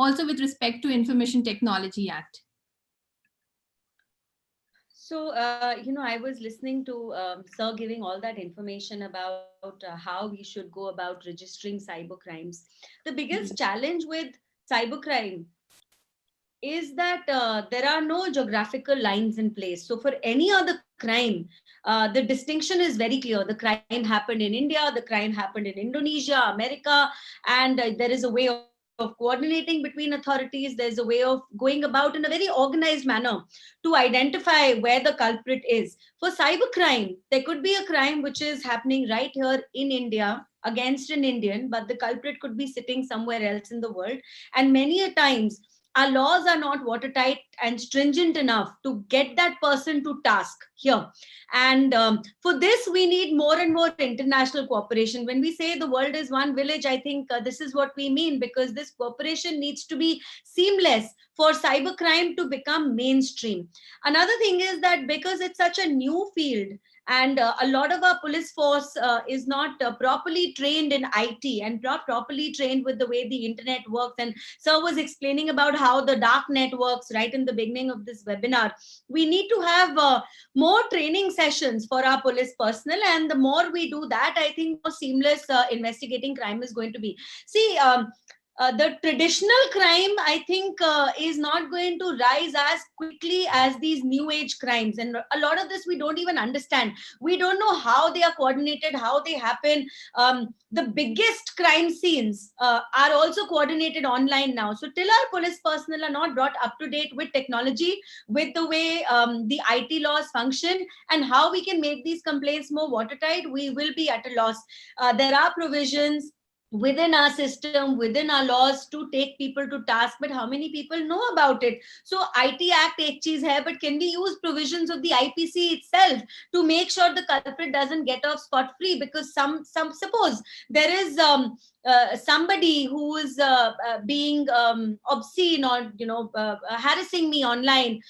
also with respect to Information Technology Act? So, I was listening to Sir giving all that information about how we should go about registering cyber crimes. The biggest challenge with cybercrime is that there are no geographical lines in place. So for any other crime, the distinction is very clear. The crime happened in India, the crime happened in Indonesia, America, and there is a way of coordinating between authorities. There's a way of going about in a very organized manner to identify where the culprit is. For cybercrime, there could be a crime which is happening right here in India against an Indian, but the culprit could be sitting somewhere else in the world. And many a times, our laws are not watertight and stringent enough to get that person to task here. And for this, we need more and more international cooperation. When we say the world is one village, I think this is what we mean, because this cooperation needs to be seamless for cybercrime to become mainstream. Another thing is that because it's such a new field, and a lot of our police force is not properly trained in IT and not properly trained with the way the internet works. And Sir was explaining about how the dark net works right in the beginning of this webinar. We need to have more training sessions for our police personnel, and the more we do that, I think more seamless investigating crime is going to be. See, the traditional crime, I think, is not going to rise as quickly as these new age crimes. And a lot of this we don't even understand. We don't know how they are coordinated, how they happen. The biggest crime scenes are also coordinated online now. So till our police personnel are not brought up to date with technology, with the way the IT laws function, and how we can make these complaints more watertight, we will be at a loss. There are provisions within our system, within our laws, to take people to task, but how many people know about it? So IT Act ek cheez hai, but can we use provisions of the IPC itself to make sure the culprit doesn't get off scot free? Because some suppose there is somebody who is being obscene or harassing me online,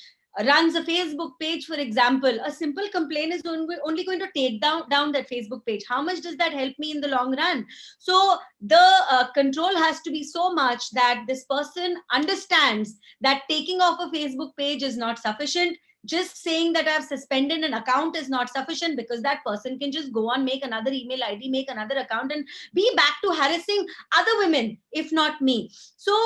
runs a Facebook page, for example. A simple complaint is only going to take down that Facebook page. How much does that help me in the long run? So the control has to be so much that this person understands that taking off a Facebook page is not sufficient. Just saying that I've suspended an account is not sufficient, because that person can just go on, make another email ID, make another account, and be back to harassing other women, if not me. So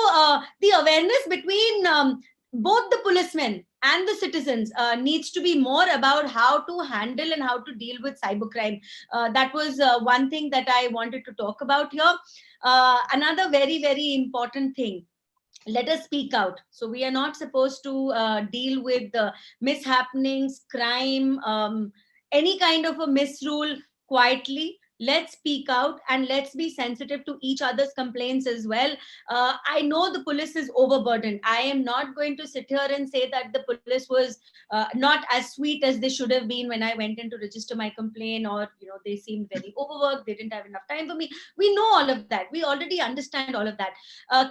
the awareness between both the policemen and the citizens needs to be more about how to handle and how to deal with cybercrime. That was one thing that I wanted to talk about here. Another very, very important thing, let us speak out. So we are not supposed to deal with mishappenings, crime, any kind of a misrule quietly. let's speak out and let's be sensitive to each other's complaints as well. I know the police is overburdened. I am not going to sit here and say that the police was not as sweet as they should have been when I went in to register my complaint, or they seemed very overworked, they didn't have enough time for me. We know all of that, we already understand all of that.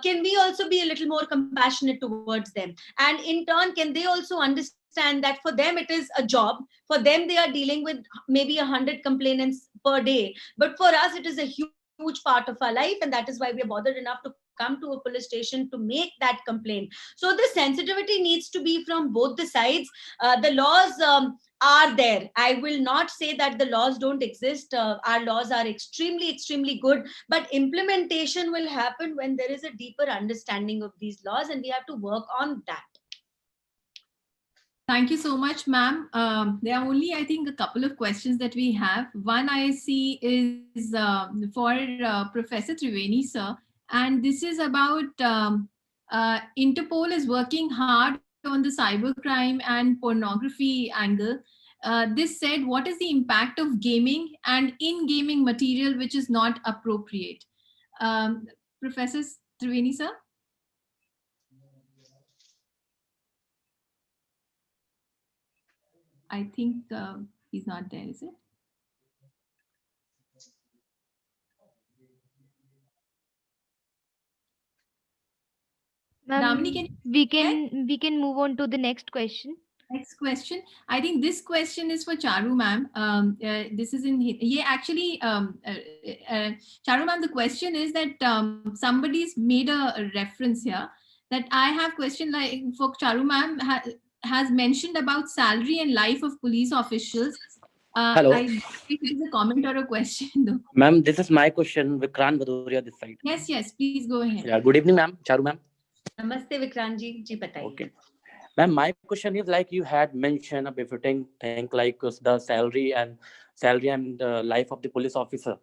Can we also be a little more compassionate towards them, and in turn can they also understand that for them it is a job, for them they are dealing with maybe 100 complainants per day, but for us it is a huge part of our life, and that is why we are bothered enough to come to a police station to make that complaint. So the sensitivity needs to be from both the sides. The laws are there. I will not say that the laws don't exist. Our laws are extremely good, but implementation will happen when there is a deeper understanding of these laws, and we have to work on that. Thank you so much, ma'am. There are only, I think, a couple of questions that we have. One I see is for Professor Triveni, sir. And this is about Interpol is working hard on the cybercrime and pornography angle. This said, what is the impact of gaming and in-gaming material which is not appropriate? Professor Triveni, sir? I think he's not there, is it? Damini, we can move on to the next question. Next question. I think this question is for Charu ma'am. This is in actually Charu ma'am. The question is that somebody's made a reference here that I have question like for Charu ma'am has mentioned about salary and life of police officials. Hello. I think it is a comment or a question though. Ma'am, this is my question. Vikrant Bhadoria this side. Yes, please go ahead. Yeah, good evening, ma'am. Charu ma'am. Namaste, Vikrant ji. Ji bataiye. Okay. Ma'am, my question is like you had mentioned a befitting thing like the salary and life of the police officer.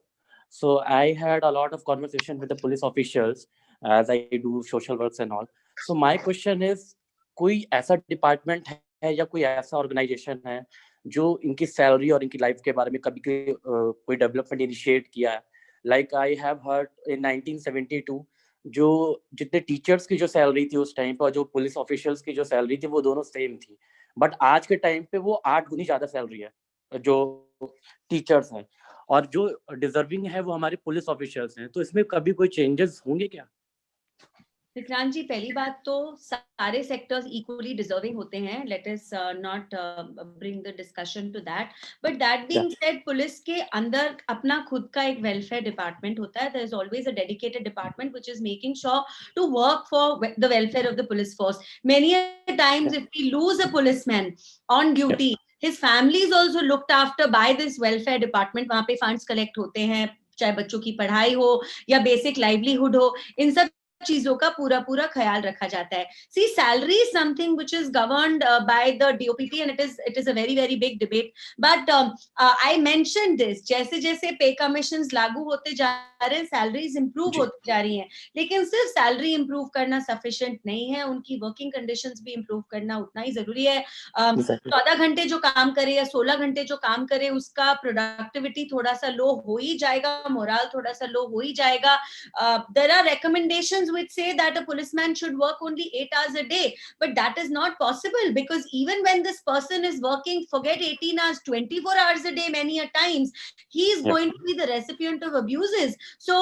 So I had a lot of conversation with the police officials as I do social works and all. So my question is, कोई ऐसा department है या कोई ऐसा organisation है जो इनकी salary और इनकी लाइफ के बारे में कभी कोई डेवलपमेंट इनिशिएट किया है? Like I have heard in 1972 जो जितने टीचर्स की जो सैलरी थी उस टाइम पर, जो पुलिस ऑफिशियल्स की जो सैलरी थी वो दोनों सेम थी, बट आज के टाइम पे वो 8 गुनी ज्यादा सैलरी है जो टीचर्स हैं, और जो डिजर्विंग है वो हमारे पुलिस ऑफिशियल्स हैं. तो इसमें कभी कोई चेंजेस होंगे क्या? विक्रांत जी, पहली बात तो सारे सेक्टर्स इक्वली डिजर्विंग होते हैं. Let us not bring the discussion to that, but that being said, police के अंदर अपना खुद का एक वेलफेयर डिपार्टमेंट होता है. There is always a dedicated department which is making sure to work for the welfare of the police force. Many times if we lose a policeman on duty, his family is also looked after by this welfare department. वहां पे funds collect होते हैं, चाहे बच्चों की पढ़ाई हो या बेसिक लाइवलीहुड हो, इन सब चीजों का पूरा ख्याल रखा जाता है. See, salary is something which is governed by the DOPT and it is a very big debate. But I mentioned this, जैसे जैसे पे कमीशंस लागू होते जा रहे हैं, सैलरीज इंप्रूव होती जा रही हैं, लेकिन सिर्फ सैलरी इंप्रूव करना सफिशिएंट नहीं है, उनकी वर्किंग कंडीशंस भी इंप्रूव करना उतना ही जरूरी है. 14 घंटे जो काम करे या 16 घंटे जो काम करे, उसका प्रोडक्टिविटी थोड़ा सा लो हो ही जाएगा, मोरल थोड़ा सा लो हो ही जाएगा. There are recommendations which say that a policeman should work only 8 hours a day, but that is not possible, because even when this person is working, forget 18 hours, 24 hours a day many a times, he is going to be the recipient of abuses. So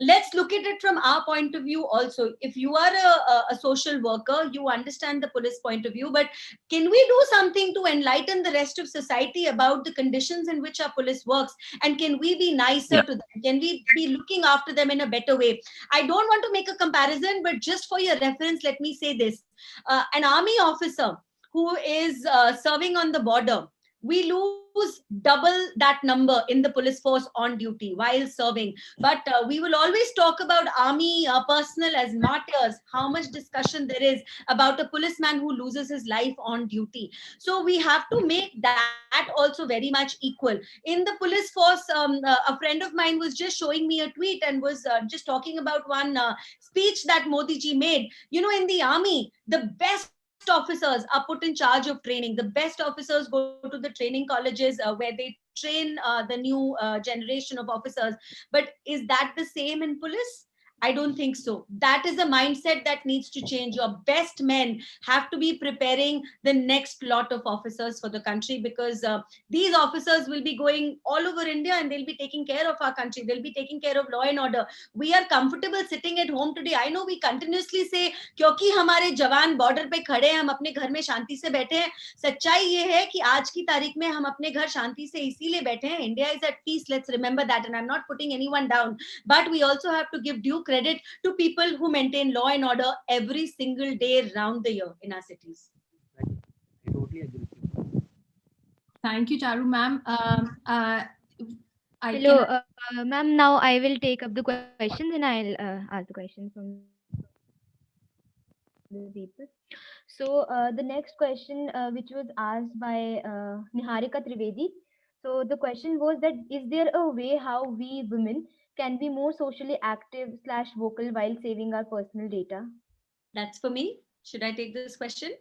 let's look at it from our point of view also. If you are a social worker, you understand the police point of view, but can we do something to enlighten the rest of society about the conditions in which our police works, and can we be nicer to them? Can we be looking after them in a better way? I don't want to make a comparison, but just for your reference, let me say this. An army officer who is serving on the border, we lose double that number in the police force on duty while serving. But we will always talk about army personnel as martyrs, how much discussion there is about a policeman who loses his life on duty. So we have to make that also very much equal. In the police force, a friend of mine was just showing me a tweet and was just talking about one speech that Modi ji made. You know, in the army, the best officers are put in charge of training. The best officers go to the training colleges where they train the new generation of officers. But is that the same in police? I don't think so. That is a mindset that needs to change. Your best men have to be preparing the next lot of officers for the country, because these officers will be going all over India and they'll be taking care of our country. They'll be taking care of law and order. We are comfortable sitting at home today. I know we continuously say, क्योंकि हमारे जवान border पे खड़े हैं, हम अपने घर में शांति से बैठे हैं. सच्चाई ये है कि आज की तारीख में हम अपने घर शांति से इसीलिए बैठे हैं. India is at peace. Let's remember that. And I'm not putting anyone down. But we also have to give due credit to people who maintain law and order every single day round the year in our cities. I totally agree. Thank you, Charu ma'am. Hello, ma'am. Now I will take up the questions and I'll ask the questions from the people. So the next question, which was asked by Niharika Trivedi. So the question was that, is there a way how we women can be more socially active / vocal while saving our personal data? That's for me. Should I take this question?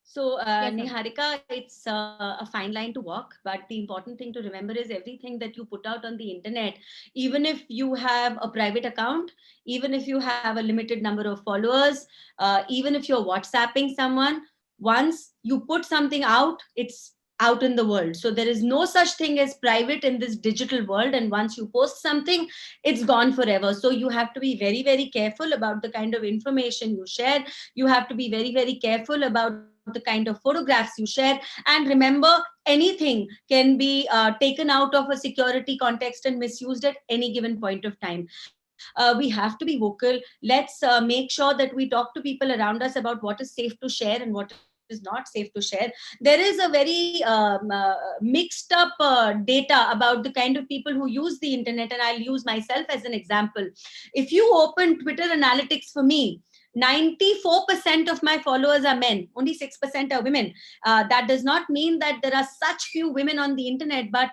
So Yes, ma'am. Niharika, it's a fine line to walk, but the important thing to remember is everything that you put out on the internet, even if you have a private account, even if you have a limited number of followers, even if you're WhatsApping someone, once you put something out, it's out in the world. So there is no such thing as private in this digital world. And once you post something, it's gone forever. So you have to be very, very careful about the kind of information you share. You have to be very, very careful about the kind of photographs you share. And remember, anything can be taken out of a security context and misused at any given point of time. We have to be vocal. Let's make sure that we talk to people around us about what is safe to share and what is not safe to share. There is a very mixed up data about the kind of people who use the internet, and I'll use myself as an example. If you open Twitter analytics for me, 94% of my followers are men, only 6% are women. That does not mean that there are such few women on the internet, but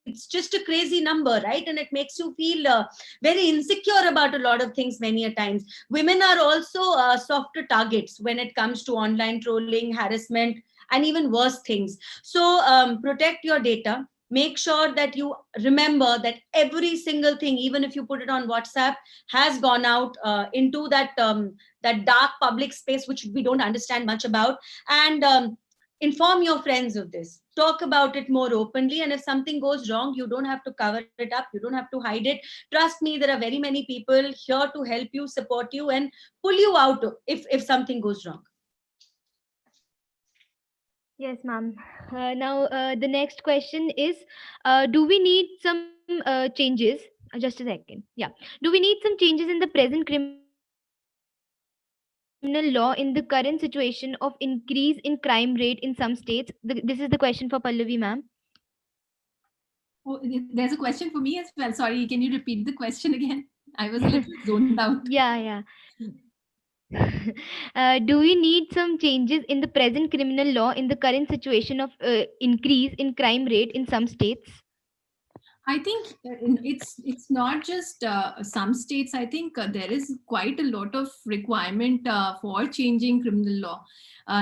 it's just a crazy number, right? And it makes you feel very insecure about a lot of things many a times. Women are also softer targets when it comes to online trolling, harassment, and even worse things. So protect your data. Make sure that you remember that every single thing, even if you put it on WhatsApp, has gone out into that dark public space, which we don't understand much about. And inform your friends of this. Talk about it more openly. And if something goes wrong, you don't have to cover it up. You don't have to hide it. Trust me, there are very many people here to help you, support you, and pull you out if something goes wrong. Yes, ma'am. Now, the next question is, do we need some changes? Just a second. Yeah. Do we need some changes in the present criminal law in the current situation of increase in crime rate in some states? This is the question for Pallavi, ma'am. Oh, there's a question for me as well. Sorry, can you repeat the question again? I was a little zoned out. Yeah. Do we need some changes in the present criminal law in the current situation of increase in crime rate in some states? I think it's not just some states. I think there is quite a lot of requirement for changing criminal law,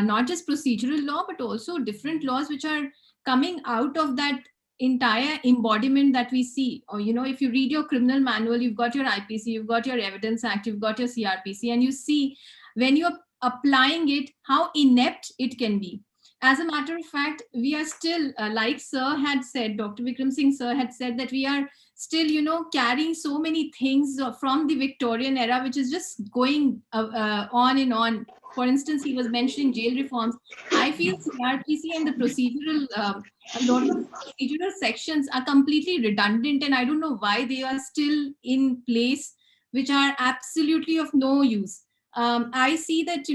not just procedural law, but also different laws which are coming out of that entire embodiment that we see. Or, if you read your criminal manual, you've got your IPC, you've got your Evidence Act, you've got your CRPC, and you see when you're applying it, how inept it can be. As a matter of fact, we are still, like Sir had said, Dr. Vikram Singh Sir had said, that we are still, carrying so many things from the Victorian era, which is just going on and on. For instance, he was mentioning jail reforms. I feel CRPC and the procedural, a lot of procedural sections are completely redundant, and I don't know why they are still in place, which are absolutely of no use. I see that,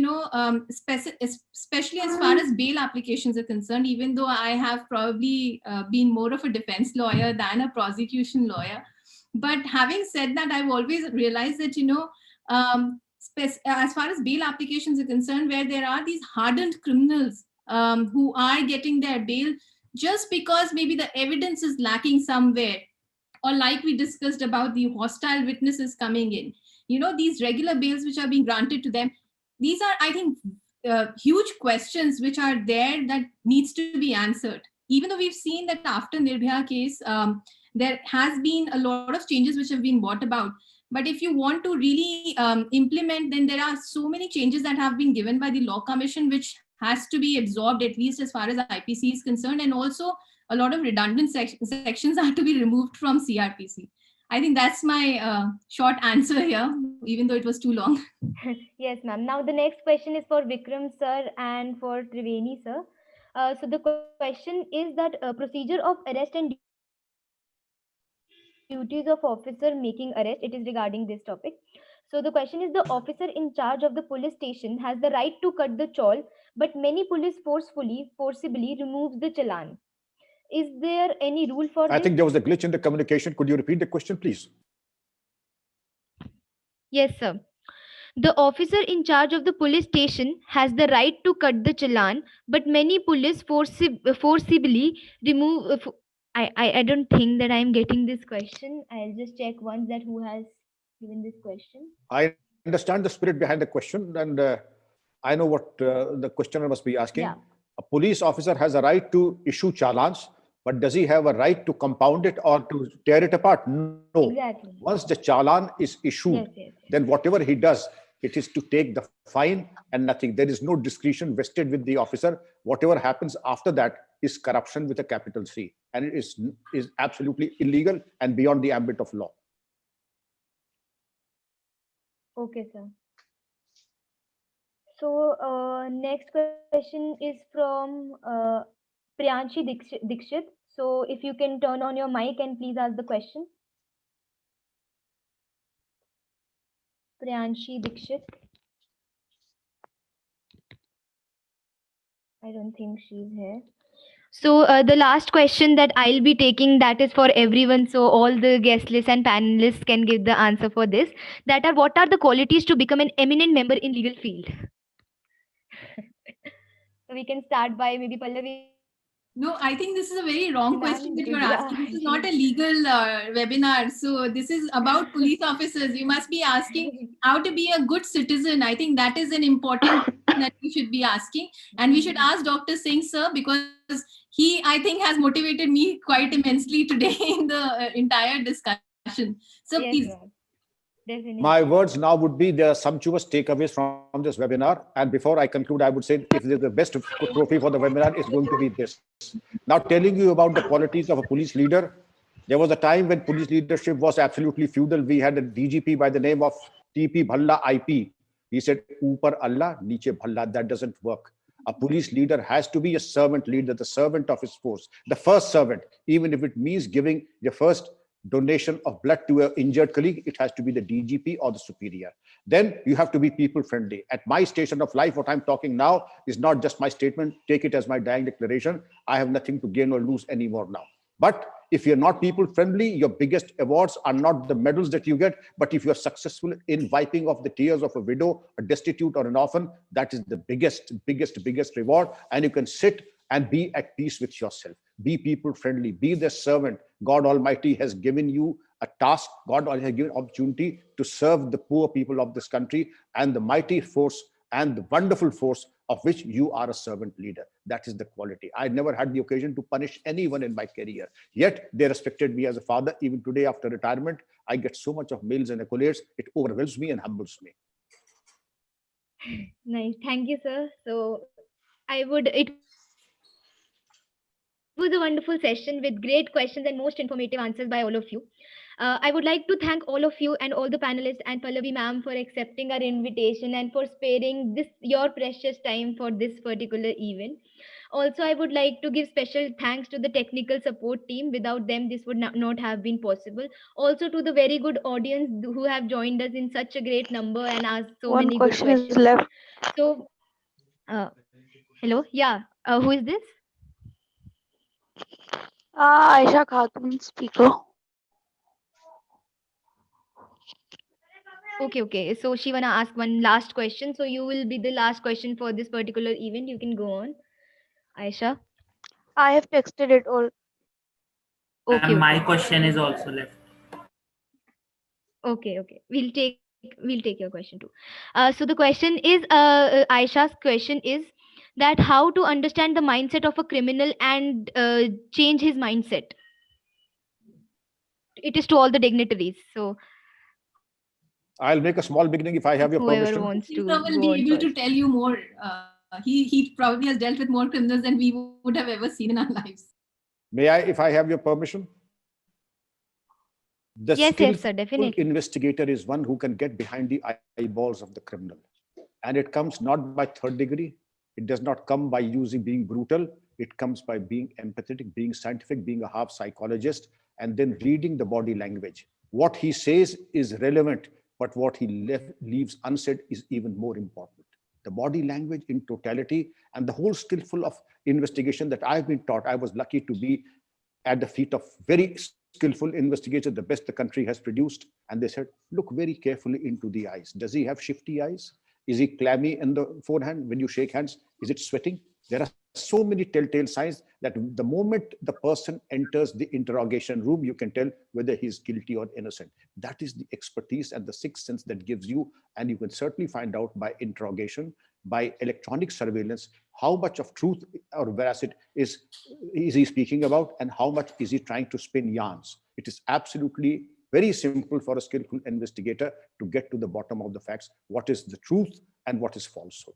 especially as far as bail applications are concerned, even though I have probably been more of a defense lawyer than a prosecution lawyer. But having said that, I've always realized that, as far as bail applications are concerned, where there are these hardened criminals who are getting their bail just because maybe the evidence is lacking somewhere, or like we discussed about the hostile witnesses coming in. These regular bails which are being granted to them, these are, I think, huge questions which are there that needs to be answered. Even though we've seen that after Nirbhaya case, there has been a lot of changes which have been brought about. But if you want to really implement, then there are so many changes that have been given by the Law Commission, which has to be absorbed, at least as far as IPC is concerned. And also a lot of redundant sections are to be removed from CRPC. I think that's my short answer here, even though it was too long. Yes, ma'am. Now the next question is for Vikram sir and for Triveni sir. So the question is that procedure of arrest and duties of officer making arrest. It is regarding this topic. So the question is, the officer in charge of the police station has the right to cut the chawl, but many police forcibly removes the challan. Is there any rule for this? I think there was a glitch in the communication. Could you repeat the question, please? Yes, sir. The officer in charge of the police station has the right to cut the challan, but many police forcibly remove. I don't think that I am getting this question. I'll just check once that who has given this question. I understand the spirit behind the question, and I know what the questioner must be asking. Yeah. A police officer has a right to issue challans, but does he have a right to compound it or to tear it apart? No. Exactly. Once the challan is issued, then whatever he does, it is to take the fine and nothing. There is no discretion vested with the officer. Whatever happens after that is corruption with a capital C, and it is absolutely illegal and beyond the ambit of law. Okay, sir. So next question is from Priyanshi Dikshit. So if you can turn on your mic and please ask the question. Priyanshi Dikshit. I don't think she's here. So the last question that I'll be taking, that is for everyone. So all the guest lists and panelists can give the answer for this. That are, what are the qualities to become an eminent member in legal field? So we can start by maybe Pallavi. No, I think this is a very wrong question that you're asking. This is not a legal webinar. So this is about police officers. You must be asking how to be a good citizen. I think that is an important question that we should be asking. And we should ask Dr. Singh, sir, because he, I think, has motivated me quite immensely today in the entire discussion. So Yes, please. sir. Definitely. My words now would be the sumptuous takeaways from this webinar. And before I conclude, I would say if the best trophy for the webinar is going to be this. Now, telling you about the qualities of a police leader. There was a time when police leadership was absolutely feudal. We had a DGP by the name of TP Bhalla IP. He said, Upar Allah, Niche Bhalla. That doesn't work. A police leader has to be a servant leader, the servant of his force, the first servant, even if it means giving the first donation of blood to an injured colleague, it has to be the DGP or the superior. Then you have to be people friendly. At my station of life, what I'm talking now is not just my statement. Take it as my dying declaration. I have nothing to gain or lose anymore now. But if you're not people friendly, your biggest awards are not the medals that you get, but if you're successful in wiping off the tears of a widow, a destitute, or an orphan, that is the biggest reward. And you can sit and be at peace with yourself. Be people friendly, be the servant. God Almighty has given you a task. God has given opportunity to serve the poor people of this country and the mighty force and the wonderful force of which you are a servant leader. That is the quality. I never had the occasion to punish anyone in my career, yet they respected me as a father. Even today, after retirement, I get so much of mails and accolades. It overwhelms me and humbles me. Nice. Thank you, sir. So it was a wonderful session with great questions and most informative answers by all of you. I would like to thank all of you and all the panelists and Pallavi ma'am for accepting our invitation and for sparing your precious time for this particular event. Also, I would like to give special thanks to the technical support team. Without them, this would not have been possible. Also to the very good audience who have joined us in such a great number and asked so many good questions. One question is left. So, hello, yeah, who is this? Aisha Khatun, speaker. Okay. So she wanna ask one last question. So you will be the last question for this particular event. You can go on, Aisha. I have texted it all. Okay. My question is also left. Okay. We'll take we'll take your question too. So the question is, Aisha's question is that how to understand the mindset of a criminal and change his mindset. It is to all the dignitaries. So I'll make a small beginning if I have your whoever permission. wants to Sir will go be on able to first. tell you more. He probably has dealt with more criminals than we would have ever seen in our lives. May I, if I have your permission? The Yes, skillful sir, definitely. investigator is one who can get behind the eyeballs of the criminal. And it comes not by third degree. It does not come by being brutal. It comes by being empathetic, being scientific, being a half psychologist, and then reading the body language. What he says is relevant, but what he leaves unsaid is even more important. The body language in totality and the whole skillful of investigation that I've been taught. I was lucky to be at the feet of very skillful investigators, the best the country has produced. And they said, look very carefully into the eyes. Does he have shifty eyes? Is he clammy in the forehand? When you shake hands, is it sweating? There are so many telltale signs that the moment the person enters the interrogation room, you can tell whether he's guilty or innocent. That is the expertise and the sixth sense that gives you, and you can certainly find out by interrogation, by electronic surveillance, how much of truth or veracity is he speaking about, and how much is he trying to spin yarns. It is absolutely very simple for a skillful investigator to get to the bottom of the facts, what is the truth and what is falsehood.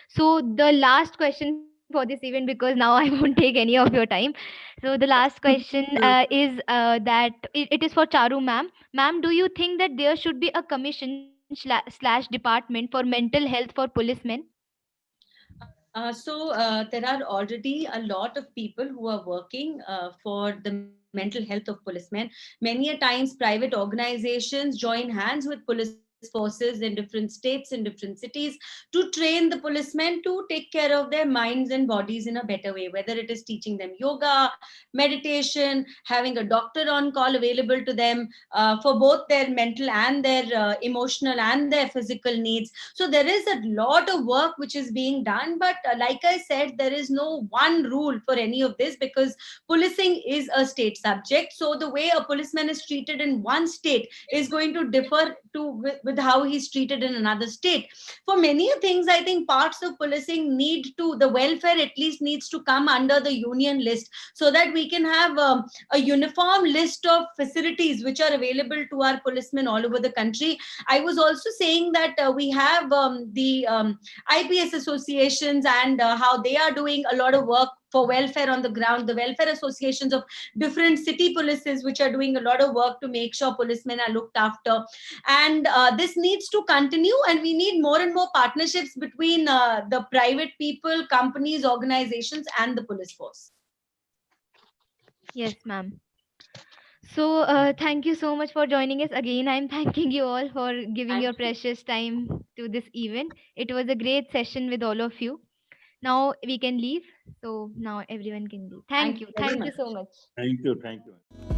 So the last question for this event, because now I won't take any of your time. So the last question is that it is for Charu ma'am. Ma'am, do you think that there should be a commission / department for mental health for policemen? So there are already a lot of people who are working for the mental health of policemen. Many a times private organizations join hands with police forces in different states, in different cities, to train the policemen to take care of their minds and bodies in a better way, whether it is teaching them yoga, meditation, having a doctor on call available to them for both their mental and their emotional and their physical needs. So there is a lot of work which is being done, but like I said, there is no one rule for any of this, because policing is a state subject. So the way a policeman is treated in one state is going to differ with how he's treated in another state. For many things, I think parts of policing the welfare at least needs to come under the union list, so that we can have a uniform list of facilities which are available to our policemen all over the country. I was also saying that we have the IPS associations and how they are doing a lot of work for welfare on the ground, the welfare associations of different city polices, which are doing a lot of work to make sure policemen are looked after. And this needs to continue, and we need more and more partnerships between the private people, companies, organizations, and the police force. Yes, ma'am. So thank you so much for joining us again. I'm thanking you all for giving your precious time to this event. It was a great session with all of you. Now we can leave. So now everyone can leave. Thank you. Thank you so much. Thank you. Thank you.